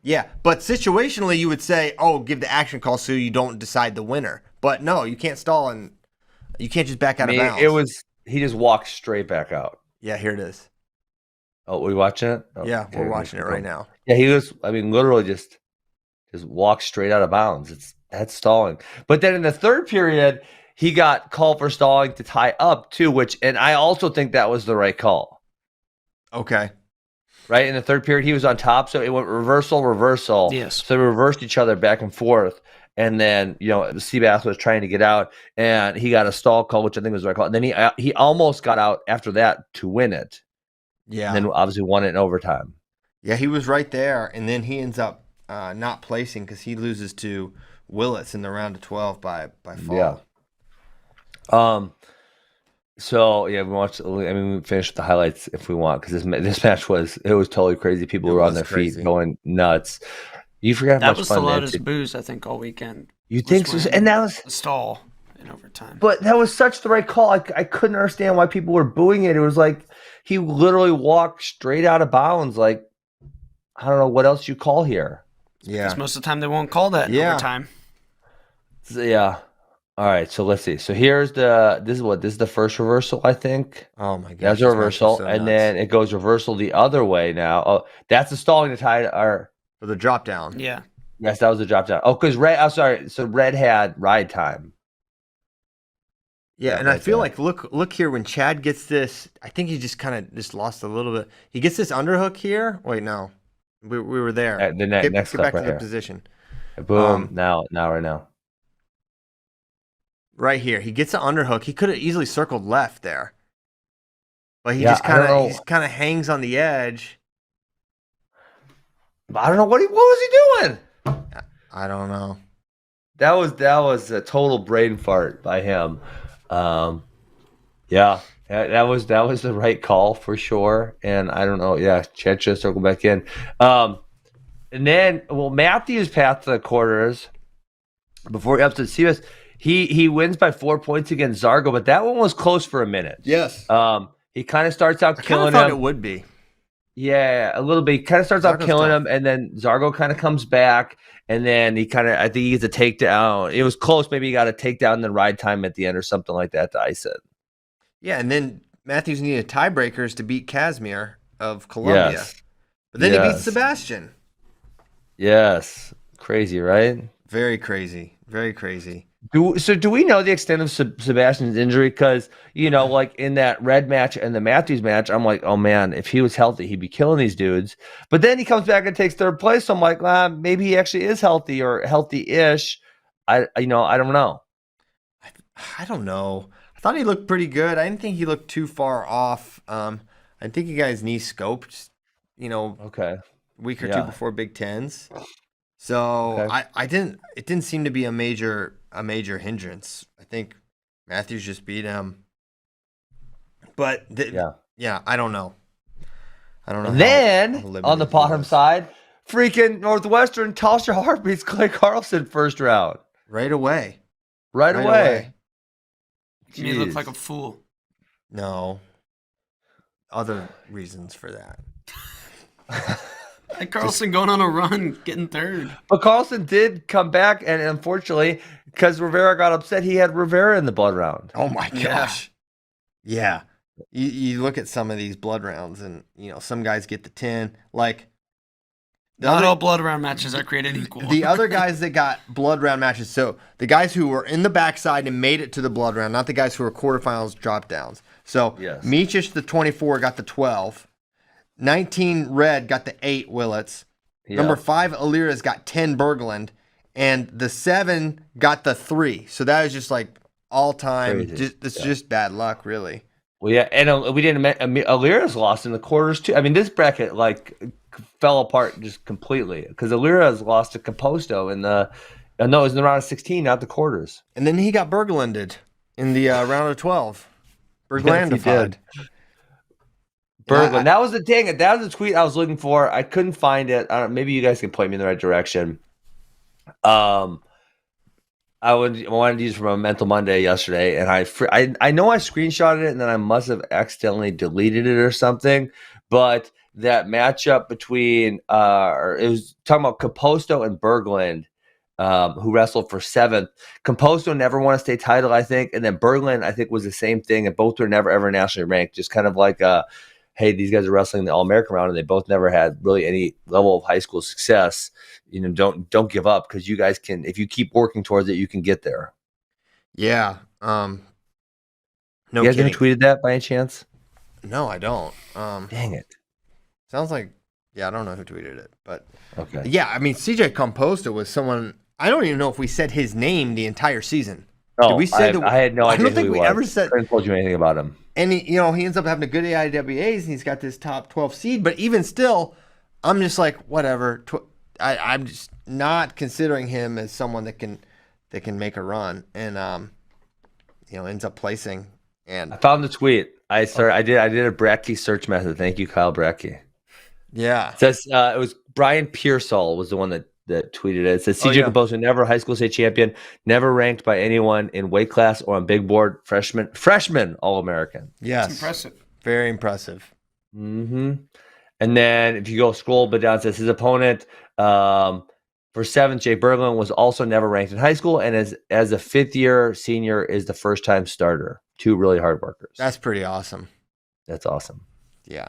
Yeah, but situationally you would say, give the action call so you don't decide the winner. But no, you can't stall and you can't just back out of bounds. He just walked straight back out. Yeah, here it is. Oh, we watching it? Oh, yeah, we're watching it right now. Yeah, he was, literally just walked straight out of bounds. That's stalling. But then in the third period, he got called for stalling to tie up too, and I also think that was the right call. Okay. Right? In the third period, he was on top, so it went reversal. Yes. So they reversed each other back and forth. And then, Seabass was trying to get out, and he got a stall call, which I think was the right call. And then he almost got out after that to win it. Yeah. And then obviously won it in overtime. Yeah, he was right there, and then he ends up not placing because he loses to Willits in the round of 12 by fall. Yeah. So yeah, we finish with the highlights if we want, because this match was totally crazy. People were on their feet going nuts. You forgot how much was fun the loudest booze I think all weekend. You think so? And that was a stall in overtime. But that was such the right call. I couldn't understand why people were booing it. It was like he literally walked straight out of bounds. Like, I don't know what else you call here. Yeah, because most of the time they won't call that in overtime. So, yeah. All right, so let's see. So here's this is the first reversal, I think. Oh my god. That's a reversal. And then it goes reversal the other way now. Oh, that's the stalling to tie or for the drop down. Yeah. Yes, that was the drop down. Oh, because so Red had ride time. Yeah, and I feel like look here when Chad gets this, I think he just kind of lost a little bit. He gets this underhook here. Wait, no. We were there. Next get back right to the here. position. Boom. Right now. Right here. He gets an underhook. He could have easily circled left there. But he just kind of hangs on the edge. I don't know what was he doing? I don't know. That was a total brain fart by him. Yeah, that was the right call for sure. And I don't know. Yeah, Chad should circle back in. And then, Matthews passed the quarters before he upset Sivas. He wins by 4 points against Zargo, but that one was close for a minute. Yes. He kind of starts out killing him. I thought it would be. Yeah, a little bit. He kind of starts out Zargo's killing tough. him, and then Zargo kind of comes back, and then I think he gets a takedown. It was close. Maybe he got a takedown and then ride time at the end or something like that to ice it. Yeah, and then Matthews needed tiebreakers to beat Casimir of Colombia. Yes. But then he beats Yes. Sebastian. Yes. Crazy, right? Very crazy. Very crazy. Do we know the extent of Sebastian's injury? Because, like in that red match and the Matthews match, I'm like, oh man, if he was healthy, he'd be killing these dudes. But then he comes back and takes third place. So I'm like, maybe he actually is healthy or healthy-ish. I don't know. I don't know. I thought he looked pretty good. I didn't think he looked too far off. I think he got his knee scoped, Okay. a week or two Yeah. before Big Tens. So Okay. it didn't seem to be a major hindrance. I think Matthews just beat him. But Yeah. I don't know. I don't know. And how then limited on the he bottom was. side, freaking Northwestern tossed your heart beats Clay Carlson first round. Right away. Right away. He looked Jeez. like a fool. No. Other reasons for that. Like Carlson going on a run, getting third. But Carlson did come back, and unfortunately, because Rivera got upset, he had Rivera in the blood round. Oh my Yeah. gosh. Yeah. You look at some of these blood rounds and some guys get the 10. Like Not all blood round matches are created equal. the other guys that got blood round matches, so the guys who were in the backside and made it to the blood round, not the guys who were quarterfinals drop downs. So Yes. Miecic, the 24, got the 12. 19 Red got the 8 Willits. Yeah. Number 5 Alira's got 10 Berglund. And the 7 got the 3. So that is just like all time. Crazy. It's just bad luck, really. Well, yeah, and we didn't. Alira's lost in the quarters too. I mean, this bracket fell apart just completely because Alira's lost to Composto in the. No, it was in the round of 16, not the quarters. And then he got Berglunded in the round of 12. Yes, he Berglandified. did. Berglund. That was the thing. That was the tweet I was looking for. I couldn't find it. Maybe you guys can point me in the right direction. I wanted to use from a Mental Monday yesterday, and I know I screenshotted it, and then I must have accidentally deleted it or something. But that matchup between it was talking about Composto and Berglund, who wrestled for 7th. Composto never won a state title, I think, and then Berglund I think was the same thing, and both were never ever nationally ranked. Just kind of like hey, these guys are wrestling the All-American round, and they both never had really any level of high school success. Don't give up because you guys can. If you keep working towards it, you can get there. Yeah. No You guys kidding. ever tweeted that by any chance? No, I don't. Dang it. Sounds like, I don't know who tweeted it, but Okay. yeah, I mean, CJ Composto was someone. I don't even know if we said his name the entire season. No, Did we say that? I had no I idea. don't think who he we was. ever said. I couldn't told you anything about him. And he ends up having a good AIWAs, and he's got this top 12 seed. But even still, I'm just like, whatever. I'm just not considering him as someone that can make a run, and ends up placing. And I found the tweet. I did a Bracky search method. Thank you, Kyle Bracky. yeah, It says it was Brian Pearsall was the one that tweeted it. It says CJ Composto, never high school state champion, never ranked by anyone in weight class or on big board, freshman All-American. yes, It's impressive. very impressive. Mm-hmm. And then if you go scroll but down, it says his opponent for 7th, Jay Berglund, was also never ranked in high school, and as a 5th-year senior is the first-time starter. 2 really hard workers. That's pretty awesome. That's awesome. Yeah.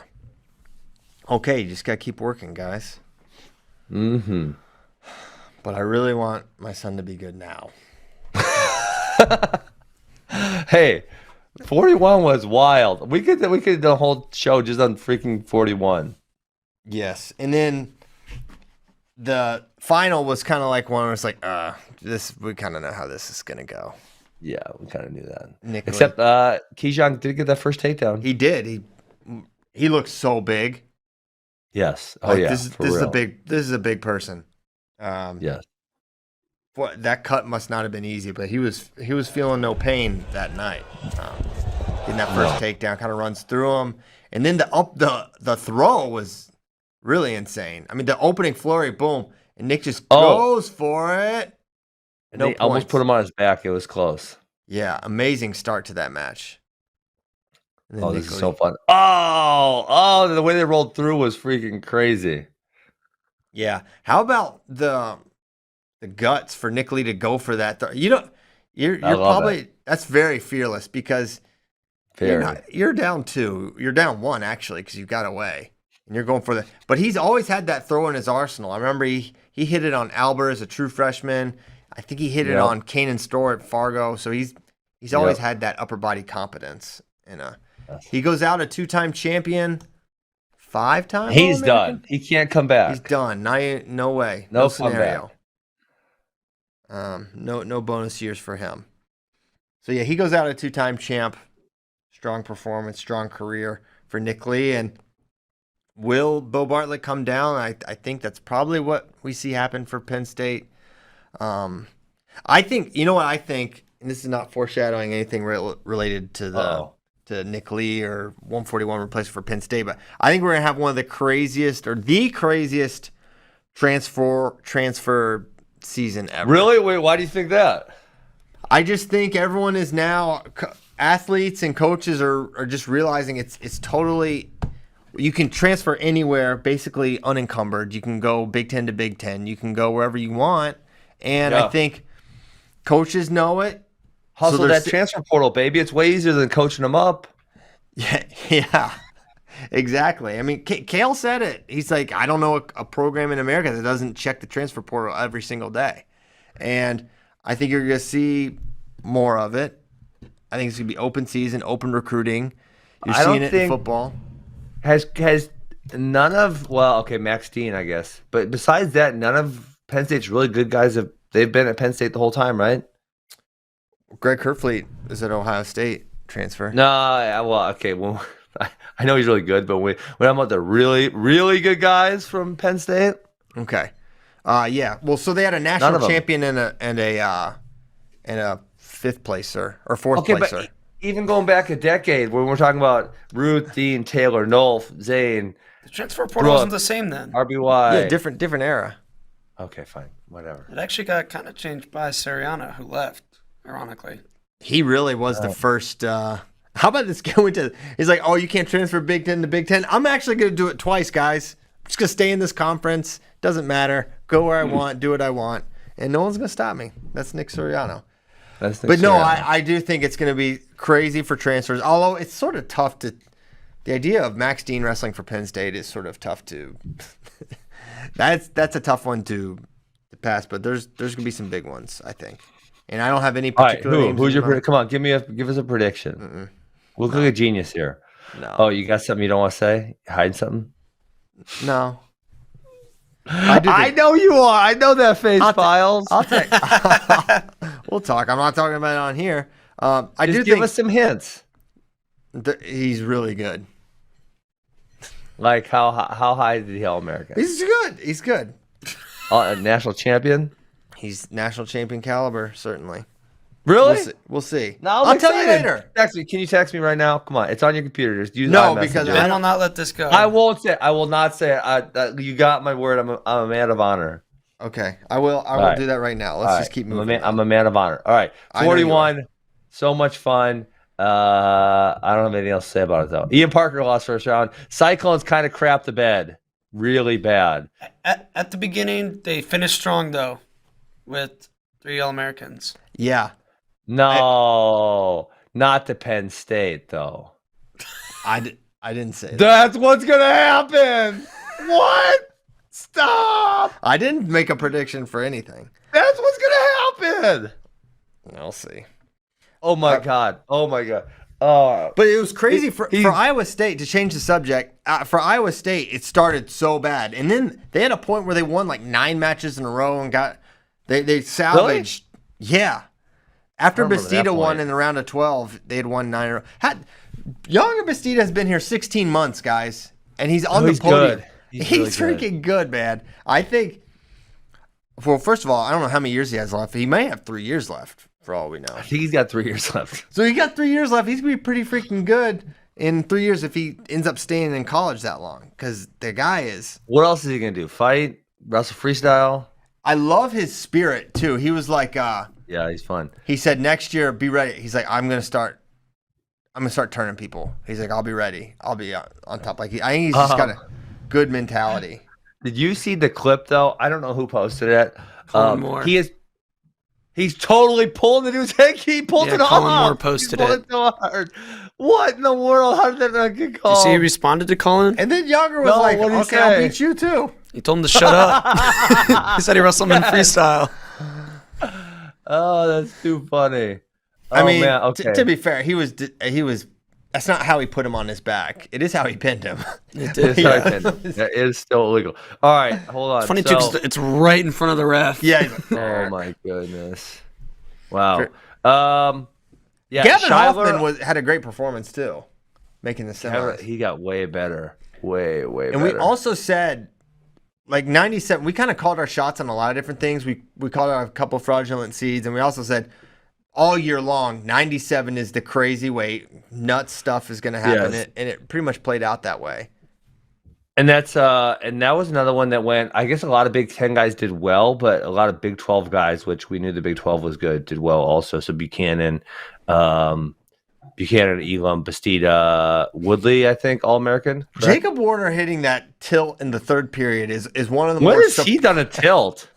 Okay, you just gotta keep working, guys. Mm-hmm. But I really want my son to be good now. Hey, 41 was wild. We could do the whole show just on freaking 41. Yes, and then the final was kind of like one where it's like, we kind of know how this is gonna go. Yeah, we kind of knew that. Nick Except Kijang did get that first takedown. he did. He looks so big. Yes. Oh Like, yeah. This is a big person. Yes. That cut must not have been easy, but he was feeling no pain that night. Getting that first takedown, kind of runs through him, and then the throw was really insane. I mean, the opening flurry, boom, and Nick just goes for it. And they almost put him on his back. It was close. Yeah, amazing start to that match. And then Oh, this is Nick so Lee. fun. Oh, the way they rolled through was freaking crazy. Yeah. How about the guts for Nick Lee to go for that? You're I love probably that's very fearless because Very. you're down 2. You're down 1 actually because you got away. And you're going for the but he's always had that throw in his arsenal. I remember he hit it on Albert as a true freshman. I think he hit it on Kanan Storr at Fargo. So he's always had that upper body competence. And he goes out a 2-time champion, 5-time. He's done. He can't come back. He's done. No way. No scenario. No bonus years for him. So yeah, he goes out a 2-time champ. Strong performance, strong career for Nick Lee. And will Bo Bartlett come down? I think that's probably what we see happen for Penn State. I think, you know what I think, and this is not foreshadowing anything related to to Nick Lee or 141 replacement for Penn State, but I think we're going to have one of the craziest transfer season ever. Really? Wait, why do you think that? I just think everyone is now, athletes and coaches are just realizing it's totally, you can transfer anywhere, basically unencumbered. You can go Big Ten to Big Ten. You can go wherever you want. And I think coaches know it. Hustle that transfer portal, baby. It's way easier than coaching them up. Yeah, exactly. I mean, Kale said it. He's like, I don't know a program in America that doesn't check the transfer portal every single day. And I think you're going to see more of it. I think it's going to be open season, open recruiting. You're seeing it in football. Has none of, Max Dean, I guess. But besides that, none of Penn State's really good guys they've been at Penn State the whole time, right? Greg Kerfleet is an Ohio State transfer. No, Well, I know he's really good, but when I'm about the really, really good guys from Penn State. Okay. Yeah. Well, so they had a national champion and a fifth placer or fourth placer. But even going back a decade, when we're talking about Ruth, Dean, Taylor, Nolf, Zane, the transfer portal wasn't the same then. RBY. Yeah, different era. Okay, fine, whatever. It actually got kind of changed by Sirianni, who left. Ironically, he really was the first. How about this going to? He's like, oh, you can't transfer Big Ten to Big Ten. I'm actually going to do it twice, guys. I'm just going to stay in this conference. Doesn't matter. Go where I want. Do what I want, and no one's going to stop me. That's Nick Sirianni. I do think it's going to be crazy for transfers. Although it's sort of tough to. The idea of Max Dean wrestling for Penn State is sort of tough to. That's a tough one to pass, but there's going to be some big ones, I think. And I don't have any particular names. Who's your come on, give us a prediction. Mm-mm. We'll look like a genius here. No. Oh, you got something you don't want to say? Hide something? No. I know you are. I know that face, Files. I'll take. We'll talk. I'm not talking about it on here. Give us some hints. He's really good. Like how high did he All-American? He's good. A national champion? He's national champion caliber, certainly. Really? We'll see. No, I'll tell you later. Text me. Can you text me right now? Come on, it's on your computer. Just use because Ben will not let this go. I won't say. I will not say it. You got my word. I'm a man of honor. Okay, I will do that right now. Let's just keep moving. I'm a man of honor. All right, 41. So much fun. I don't have anything else to say about it though. Ian Parker lost first round. Cyclones kind of crapped the bed, really bad. At the beginning, they finished strong though, with 3 All-Americans. Yeah. No, not to Penn State though. I didn't say that. That's what's gonna happen. What? Stop! I didn't make a prediction for anything. That's what's gonna happen. I'll see. Oh my god. Oh my god. But it was crazy for Iowa State, to change the subject. For Iowa State, it started so bad, and then they had a point where they won like 9 matches in a row and got they salvaged. Really? Yeah. After Bastida won in the round of 12, they had won 9 in a row. Younger Bastida has been here 16 months, guys, and he's on the podium. Good. He's really freaking good, man. I think. Well, first of all, I don't know how many years he has left. He may have 3 years left, for all we know. I think he's got 3 years left. So he got 3 years left. He's gonna be pretty freaking good in 3 years if he ends up staying in college that long. Because the guy is. What else is he gonna do? Fight? Wrestle freestyle? I love his spirit too. He was like, yeah, he's fun. He said next year, be ready. He's like, I'm gonna start I'm gonna start turning people. He's like, I'll be ready. I'll be on top. Like I think he's just got a good mentality. Did you see the clip though? I don't know who posted it. Colin Moore. He's totally pulling the dude's head. He pulled it off. Colin Moore posted it. So hard. What in the world? How did that not get called? You see, he responded to Colin, and then Yager was like, "Okay, I'll beat you too." He told him to shut up. He said he wrestled him in freestyle. Oh, that's too funny. I mean, man, okay. to be fair, he was. That's not how he put him on his back. It is how he pinned him. It did. That is still illegal. All right, hold on. It's funny too, because it's right in front of the ref. Yeah. Oh my goodness. Wow. Yeah. Gavin Shiler, Hoffman had a great performance too, making the semis. He got way better. Way better. And we also said, like 97. We kind of called our shots on a lot of different things. We called out a couple fraudulent seeds, and we also said, all year long, 97 is the crazy weight. Nuts stuff is going to happen, Yes. and it pretty much played out that way. And that was another one that went. I guess a lot of Big 10 guys did well, but a lot of Big 12 guys, which we knew the Big 12 was good, did well also. So Buchanan, Elam, Bastida, Woodley, I think, All-American. Correct? Jacob Warner hitting that tilt in the third period is one of the When more. has he done a tilt?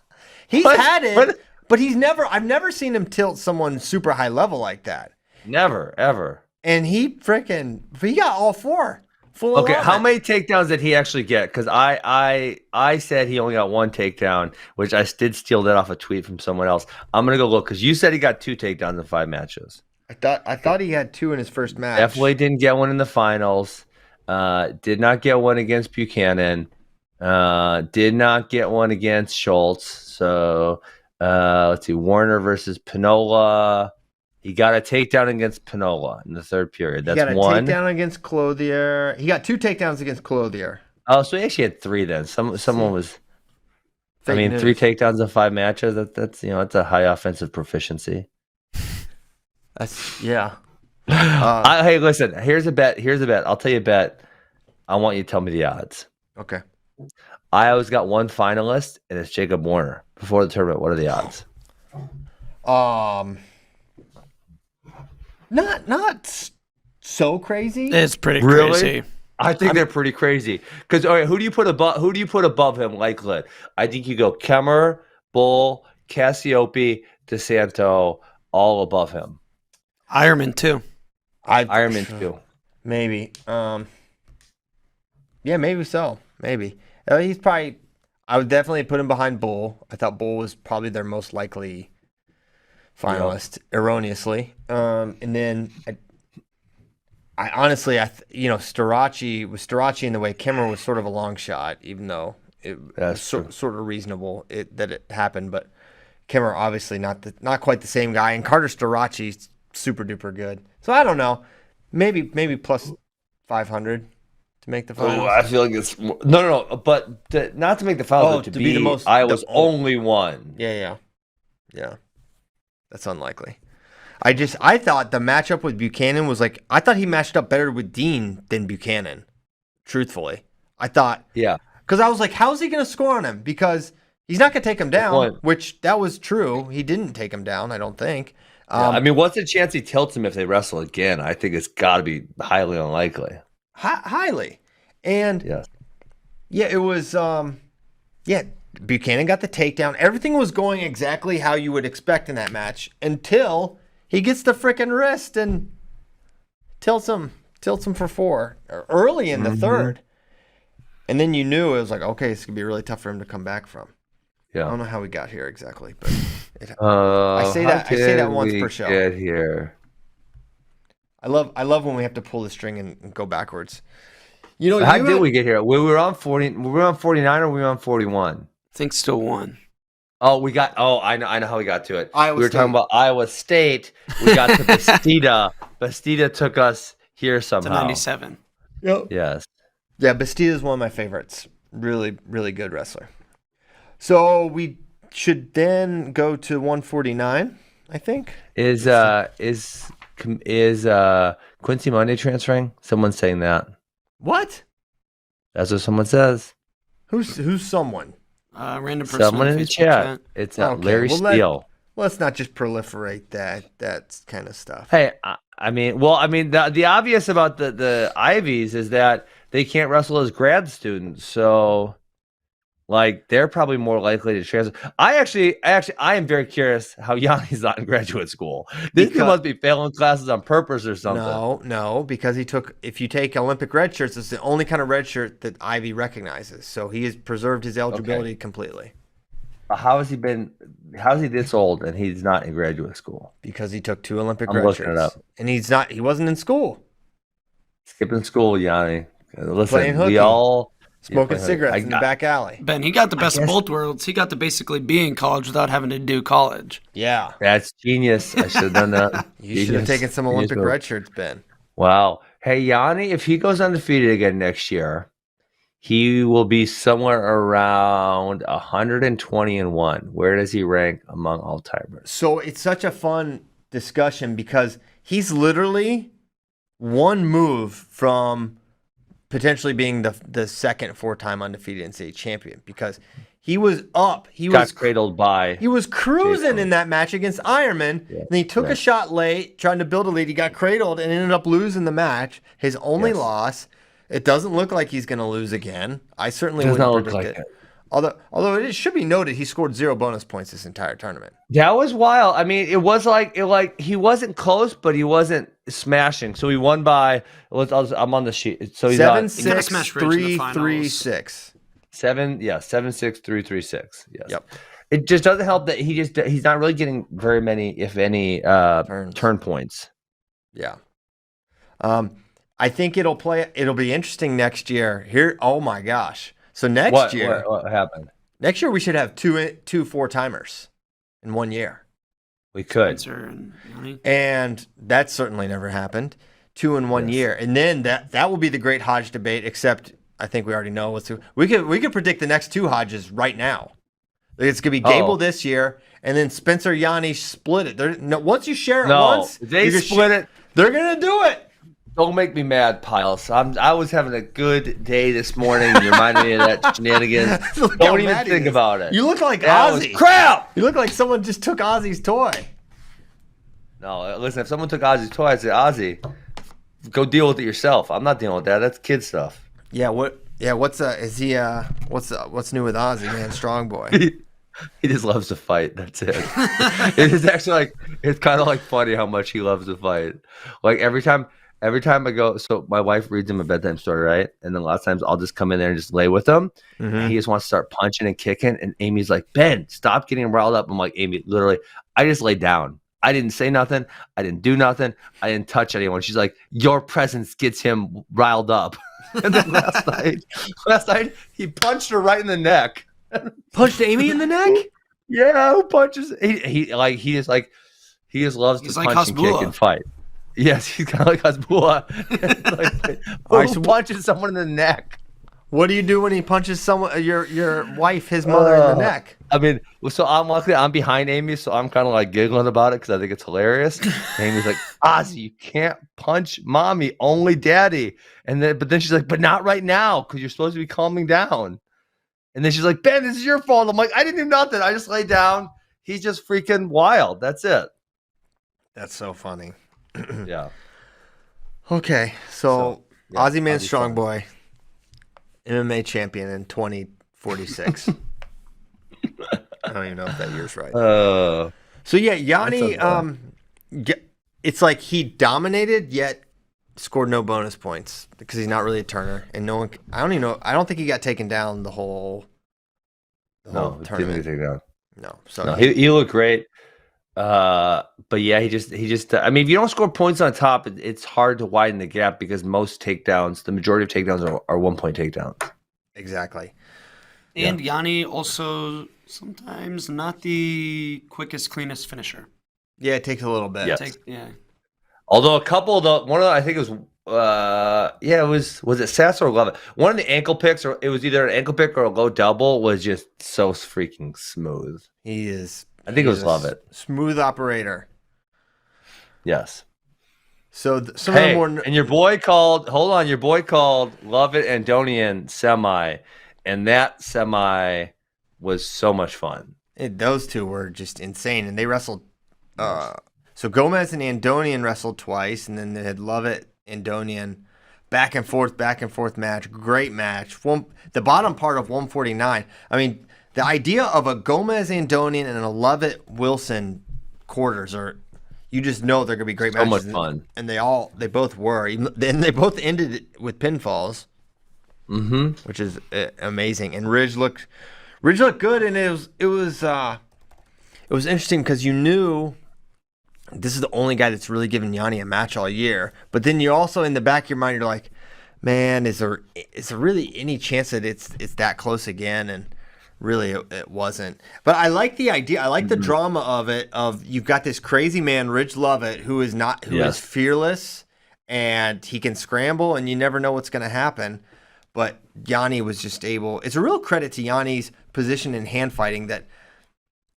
He's What? had it, What? but I've never seen him tilt someone super high level like that. Never, ever. And he got all four. Full Okay, how alignment. many takedowns did he actually get? Because I said he only got one takedown, which I did steal that off a tweet from someone else. I'm gonna go look because you said he got 2 takedowns in 5 matches. I thought he had 2 in his first match. Definitely didn't get one in the finals. Did not get one against Buchanan. Did not get one against Schultz. So let's see, Warner versus Pinola. He got a takedown against Pinola in the third period. That's he got a one. takedown against Clothier. He got 2 takedowns against Clothier. Oh, so he actually had 3 then. Someone was. Fake I mean, news. 3 takedowns in 5 matches. That's that's a high offensive proficiency. That's yeah. Hey, listen. Here's a bet. I'll tell you a bet. I want you to tell me the odds. Okay. I always got one finalist, and it's Jacob Warner before the tournament. What are the odds? Not so crazy. It's pretty Really? crazy. I think they're pretty crazy. Because all right, who do you put above him? Likely, I think you go Kemmer, Bull, Cassiope, DeSanto, all above him. Ironman too. Ironman too. Maybe. Yeah, maybe so. Maybe. He's probably. I would definitely put him behind Bull. I thought Bull was probably their most likely finalist, erroneously. And then I honestly, Starachi in the way Kimmer was sort of a long shot, even though it was sort of reasonable that it happened. But Kimmer obviously not quite the same guy, and Carter Starachi's super duper good. So I don't know, maybe plus 500 to make the finals. Oh, I feel like it's no, but not to make the finals, but to be the most. I was only one. Yeah. That's unlikely. I thought the matchup with Buchanan was like, I thought he matched up better with Dean than Buchanan. Truthfully, I thought. Yeah. Because I was like, how's he going to score on him? Because he's not going to take him down, which that was true. He didn't take him down, I don't think. I mean, what's the chance he tilts him if they wrestle again? I think it's got to be highly unlikely. Highly. And yeah, it was, Buchanan got the takedown. Everything was going exactly how you would expect in that match until he gets the frickin' wrist and tilts him for 4 early in the third. And then you knew it was like, okay, it's going to be really tough for him to come back from. Yeah. I don't know how we got here exactly, but I say that once per show. Get here. I love when we have to pull the string and go backwards. You know, How did we get here? We were on 40. We were on 49 or we were on 41. I think still won. Oh, I know how we got to it. Iowa we were State. talking about Iowa State. We got to Bastida. Bastida took us here somehow. To 97. Yep. Yes. Yeah, Bastida is one of my favorites. Really, really good wrestler. So we should then go to 149, I think. Is Quincy Monday transferring? Someone's saying that. What? That's what someone says. Who's someone? Random person. Someone on in the Facebook chat. It's not Okay, Larry well, Steele. Let's not just proliferate that kind of stuff. Hey, I mean, the obvious about the Ivies is that they can't wrestle as grad students, so like they're probably more likely to transfer. I am very curious how Yanni's not in graduate school. This kid must be failing classes on purpose or something. No, because if you take Olympic red shirts, it's the only kind of red shirt that Ivy recognizes. So he has preserved his eligibility completely. How has he this old and he's not in graduate school? Because he took 2 Olympic red shirts. It up. And he wasn't in school. Skipping school, Yanni. Listen, Playing hooky. we all smoking cigarettes in the back alley. Ben, he got the best of both worlds. He got to basically be in college without having to do college. Yeah. That's genius. I should have done that. You should have taken some Olympic red shirts, Ben. Wow. Hey, Yanni, if he goes undefeated again next year, he will be somewhere around 120-1. Where does he rank among all timers? So it's such a fun discussion because he's literally one move from potentially being the second 4-time undefeated NCAA champion because he was up. He got cradled by. He was cruising in that match against Ironman. Yeah. And he took a shot late, trying to build a lead. He got cradled and ended up losing the match. His only loss. It doesn't look like he's going to lose again. I certainly wouldn't predict it. Although it should be noted, he scored 0 bonus points this entire tournament. That was wild. I mean, it was like he wasn't close, but he wasn't smashing. So he won by. I'm on the sheet. So he's 7-6-3-3-6. 7-6-3-3-6. Yes. Yep. It just doesn't help that he's not really getting very many, if any, turn points. Yeah. I think it'll be interesting next year. Oh my gosh. So next year, what happened? Next year we should have two 4-timers in 1 year. We could. And that certainly never happened. 2 in 1 year. And then that will be the great Hodge debate, except I think we already know we could predict the next 2 Hodges right now. It's going to be Gable this year, and then Spencer Yanni split it. Once you share it once, they split it. They're going to do it. Don't make me mad, Piles. I was having a good day this morning. You reminded me of that shenanigans. Don't even think about it. You look like Ozzy. Crap! You look like someone just took Ozzy's toy. No, listen, if someone took Ozzy's toy, I'd say, Ozzy, go deal with it yourself. I'm not dealing with that. That's kid stuff. Yeah, what's new with Ozzy, man? Strong boy. He just loves to fight. That's it. It's actually it's kind of funny how much he loves to fight. Like every time I go, so my wife reads him a bedtime story, right? And then a lot of times I'll just come in there and just lay with him. Mm-hmm. And he just wants to start punching and kicking. And Amy's like, Ben, stop getting riled up. I'm like, Amy, literally, I just laid down. I didn't say nothing. I didn't do nothing. I didn't touch anyone. She's like, your presence gets him riled up. And then last night, he punched her right in the neck. Punched Amy in the neck? Yeah, who punches? He just loves to punch and kick and fight. Yes, he's kind of like Hasbulla. Who punches someone in the neck? What do you do when he punches someone, your wife, his mother, in the neck? I mean, so I'm behind Amy, so I'm kind of giggling about it because I think it's hilarious. And Amy's like, Ozzy, you can't punch mommy, only daddy. But then she's like, but not right now because you're supposed to be calming down. And then she's like, Ben, this is your fault. I'm like, I didn't do nothing. I just laid down. He's just freaking wild. That's it. That's so funny. Yeah. Okay, so Ozzy Man Strong Boy, MMA champion in 2046. I don't even know if that year's right. So yeah, Yanni, it's like he dominated yet scored no bonus points because he's not really a turner, and no one. I don't even know. I don't think he got taken down the whole tournament. Didn't get taken down. No, he looked great. But yeah, he just. I mean, if you don't score points on top, it's hard to widen the gap because most takedowns, the majority of takedowns are 1-point takedowns. Exactly. And Yanni also sometimes not the quickest, cleanest finisher. Yeah, it takes a little bit. Yes. Yeah. Although a couple of I think it was, was it Sass or Lovett? One of the ankle picks, or it was either an ankle pick or a low double, was just so freaking smooth. He is. I think it was Lovett. Smooth operator. Yes. So some of the more. And your boy called Lovett and Donian semi, and that semi was so much fun. Those two were just insane, and they wrestled. So Gomez and Andonian wrestled twice, and then they had Lovett, Andonian, back and forth match. Great match. The bottom part of 149. I mean, the idea of a Gomez, Andonian, and a Lovett Wilson quarters you just know they're gonna be great matches. So much fun. And they both were. And they both ended it with pinfalls, which is amazing. And Ridge looked good, and it was interesting because you knew this is the only guy that's really given Yanni a match all year. But then you also, in the back of your mind, you're like, man, is there really any chance that it's that close again? And really, it wasn't. But I like the idea. I like the drama of it. Of you've got this crazy man, Ridge Lovett, who is fearless, and he can scramble, and you never know what's going to happen. But Yanni was just able. It's a real credit to Yanni's position in hand fighting that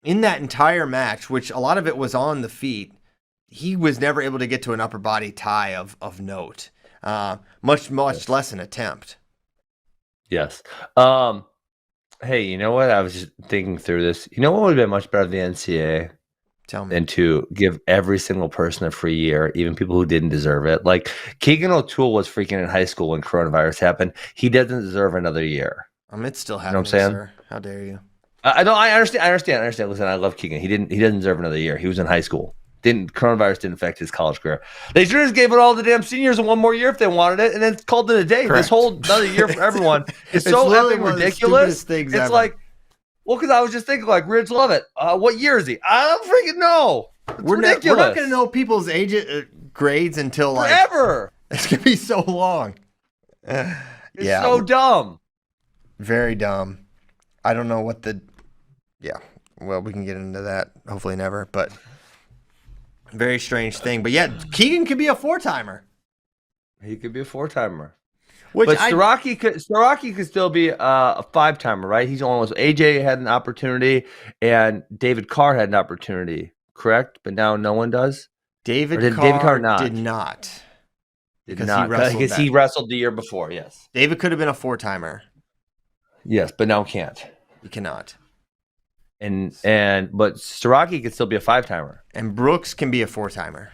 in that entire match, which a lot of it was on the feet, he was never able to get to an upper body tie of note. Much less an attempt. Yes. Hey, you know what? I was just thinking through this. You know what would have been much better than the NCAA? Tell me. Than to give every single person a free year, even people who didn't deserve it. Like Keegan O'Toole was freaking in high school when coronavirus happened. He doesn't deserve another year. It's still happening, you know what I'm saying? Sir. How dare you? I understand. Listen, I love Keegan. He doesn't deserve another year. He was in high school. Coronavirus didn't affect his college career. They should have just gave it all to damn seniors in one more year if they wanted it, and then called it a day. Correct. This whole another year for everyone is so effing ridiculous. It's like, well, because I was just thinking, like, Ridge Lovett. What year is he? I don't freaking know. We're not going to know people's age grades until like forever. It's going to be so long. It's so dumb. Very dumb. I don't know what well, we can get into that. Hopefully never, but very strange thing. But yeah, Keegan could be a 4-timer. He could be a 4-timer. But Starocki could still be a 5-timer, right? He's almost AJ had an opportunity and David Carr had an opportunity, correct? But now no one does. David Carr did not. Because he wrestled the year before. Yes. David could have been a 4-timer. Yes, but now can't. He cannot. But Starocki could still be a 5-timer. And Brooks can be a 4-timer.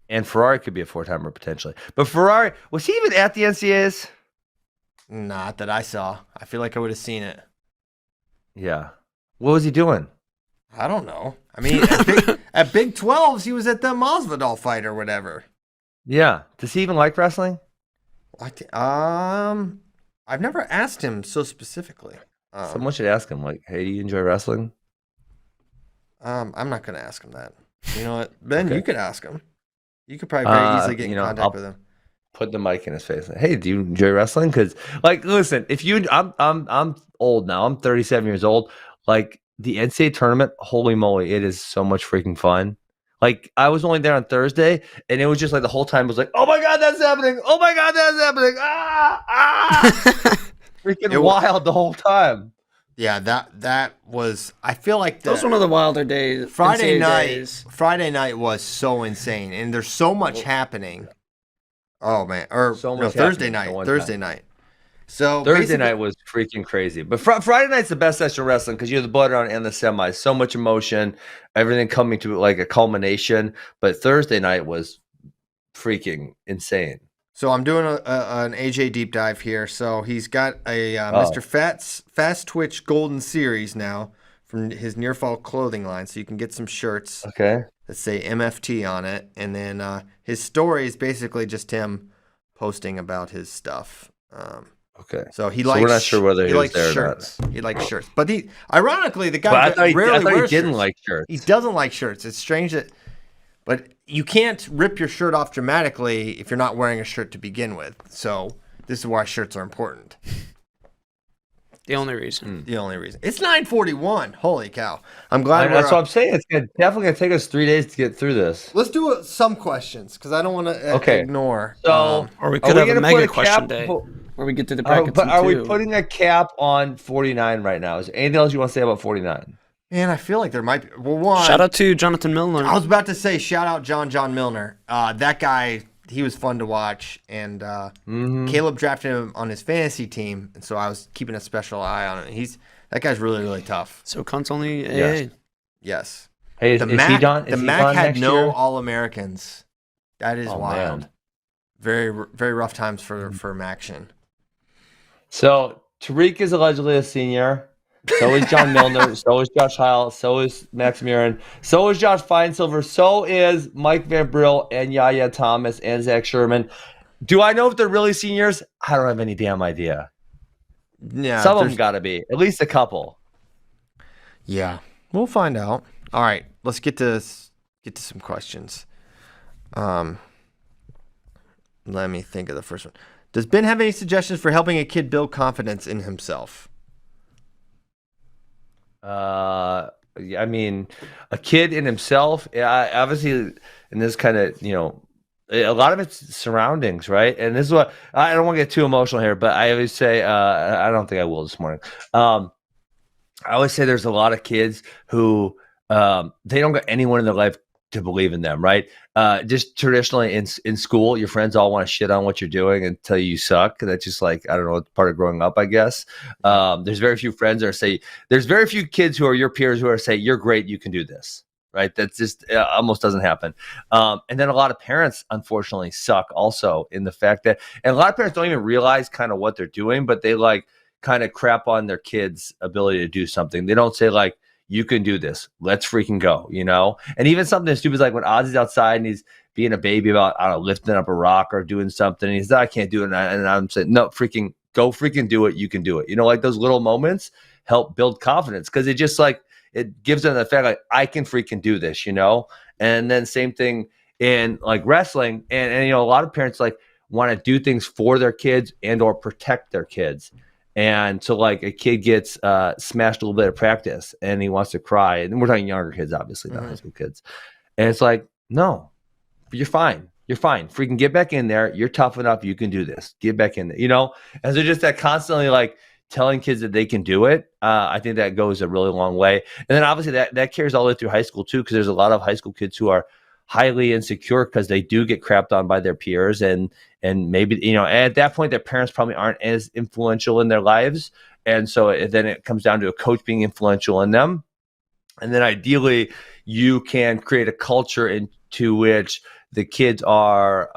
And Ferrari could be a 4-timer potentially. But Ferrari, was he even at the NCAAs? Not that I saw. I feel like I would have seen it. Yeah. What was he doing? I don't know. I mean, at Big 12s, he was at the Masvidal fight or whatever. Yeah. Does he even like wrestling? I've never asked him so specifically. Someone should ask him, like, hey, do you enjoy wrestling? I'm not going to ask him that. You know what? Ben, you could ask him. You could probably very easily get in contact with him. Put the mic in his face. Like, hey, do you enjoy wrestling? Because, like, listen, I'm old now. I'm 37 years old. Like, the NCAA tournament, holy moly, it is so much freaking fun. Like, I was only there on Thursday, and it was just like the whole time was like, oh my God, that's happening. Oh my God, that's happening. Freaking wild the whole time. Yeah, that was. I feel like that was one of the wilder days. Friday night was so insane, and there's so much happening. Oh man, Thursday night. So Thursday night was freaking crazy, but Friday night's the best session of wrestling because you have the blood round and the semis. So much emotion, everything coming to like a culmination. But Thursday night was freaking insane. So I'm doing an AJ deep dive here. So he's got a Mr. Fast Twitch Golden Series now from his Near Fall clothing line. So you can get some shirts that say MFT on it. And then his story is basically just him posting about his stuff. So he likes. So we're not sure whether he likes there shirts. or not. He likes shirts. But ironically, the guy I thought he wears didn't shirts. like shirts. He doesn't like shirts. It's strange that. But you can't rip your shirt off dramatically if you're not wearing a shirt to begin with. So this is why shirts are important. The only reason. It's 9:41. Holy cow! I'm glad. That's what I'm saying. It's definitely gonna take us 3 days to get through this. Let's do some questions because I don't want to ignore. So, or we could have a mega question day where we get to the brackets. But are we putting a cap on 49 right now? Is there anything else you want to say about 49? Man, I feel like there might be. Well, one. Shout out to Jonathan Milner. I was about to say shout out John Milner. That guy, he was fun to watch, and Caleb drafted him on his fantasy team, and so I was keeping a special eye on him. That guy's really, really tough. So Cunt's only AA. Yes. Hey, The is he MAC, done? the Is he MAC done had next no year? All-Americans. That is Oh, wild. man. Very, very rough times for MACtion. So Tariq is allegedly a senior. So is John Milner. So is Josh Heil. So is Max Murin. So is Josh Feinsilver. So is Mike Van Brill and Yaya Thomas and Zach Sherman. Do I know if they're really seniors? I don't have any damn idea. Yeah, Some of them got to be. At least a couple. Yeah, we'll find out. All right, let's get to some questions. Let me think of the first one. Does Ben have any suggestions for helping a kid build confidence in himself? I mean, a kid in himself, obviously, in this kind of, a lot of it's surroundings, right? And this is what I don't want to get too emotional here, but I always say, I don't think I will this morning. I always say there's a lot of kids who they don't got anyone in their life to believe in them, right? Just traditionally in school, your friends all want to shit on what you're doing and tell you suck. That's just like, I don't know, it's part of growing up, I guess. There's very few friends there's very few kids who are your peers who are say, you're great, you can do this, right? That's just almost doesn't happen. And then a lot of parents, unfortunately, suck also in the fact that, and a lot of parents don't even realize kind of what they're doing, but they like kind of crap on their kids' ability to do something. They don't say like, you can do this. Let's freaking go, And even something as stupid as like when Ozzy's outside and he's being a baby about, I don't know, lifting up a rock or doing something. And he's like, I can't do it. And I'm saying, no, freaking go freaking do it. You can do it. Like those little moments help build confidence because it just like, it gives them the fact like, I can freaking do this, And then same thing in like wrestling. And a lot of parents like want to do things for their kids and or protect their kids. And so like a kid gets smashed a little bit of practice and he wants to cry. And we're talking younger kids, obviously, not high school kids. And it's like, no, you're fine. You're fine. Freaking get back in there. You're tough enough. You can do this. Get back in there, And so just that constantly like telling kids that they can do it. I think that goes a really long way. And then obviously that carries all the way through high school too, because there's a lot of high school kids who are highly insecure because they do get crapped on by their peers and maybe at that point their parents probably aren't as influential in their lives, and so then it comes down to a coach being influential in them, and then ideally you can create a culture into which the kids are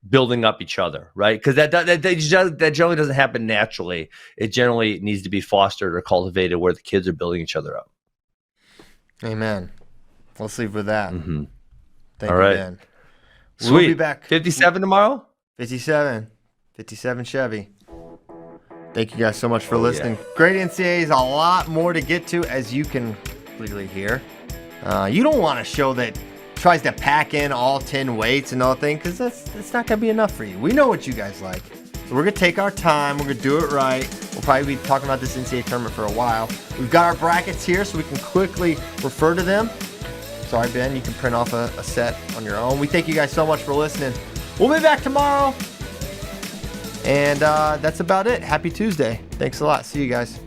building up each other, right? Because that generally doesn't happen naturally. It generally needs to be fostered or cultivated where the kids are building each other up. Amen. Let's leave with that. Mm-hmm. Thank All you, right. Ben. Sweet. We'll be back. 57 tomorrow? 57 Chevy. Thank you guys so much for listening. Yeah. Great NCAAs, a lot more to get to, as you can clearly hear. You don't want a show that tries to pack in all 10 weights and all things, because that's not going to be enough for you. We know what you guys like. So we're going to take our time. We're going to do it right. We'll probably be talking about this NCAA tournament for a while. We've got our brackets here so we can quickly refer to them. Sorry, Ben, you can print off a set on your own. We thank you guys so much for listening. We'll be back tomorrow. And that's about it. Happy Tuesday. Thanks a lot. See you guys.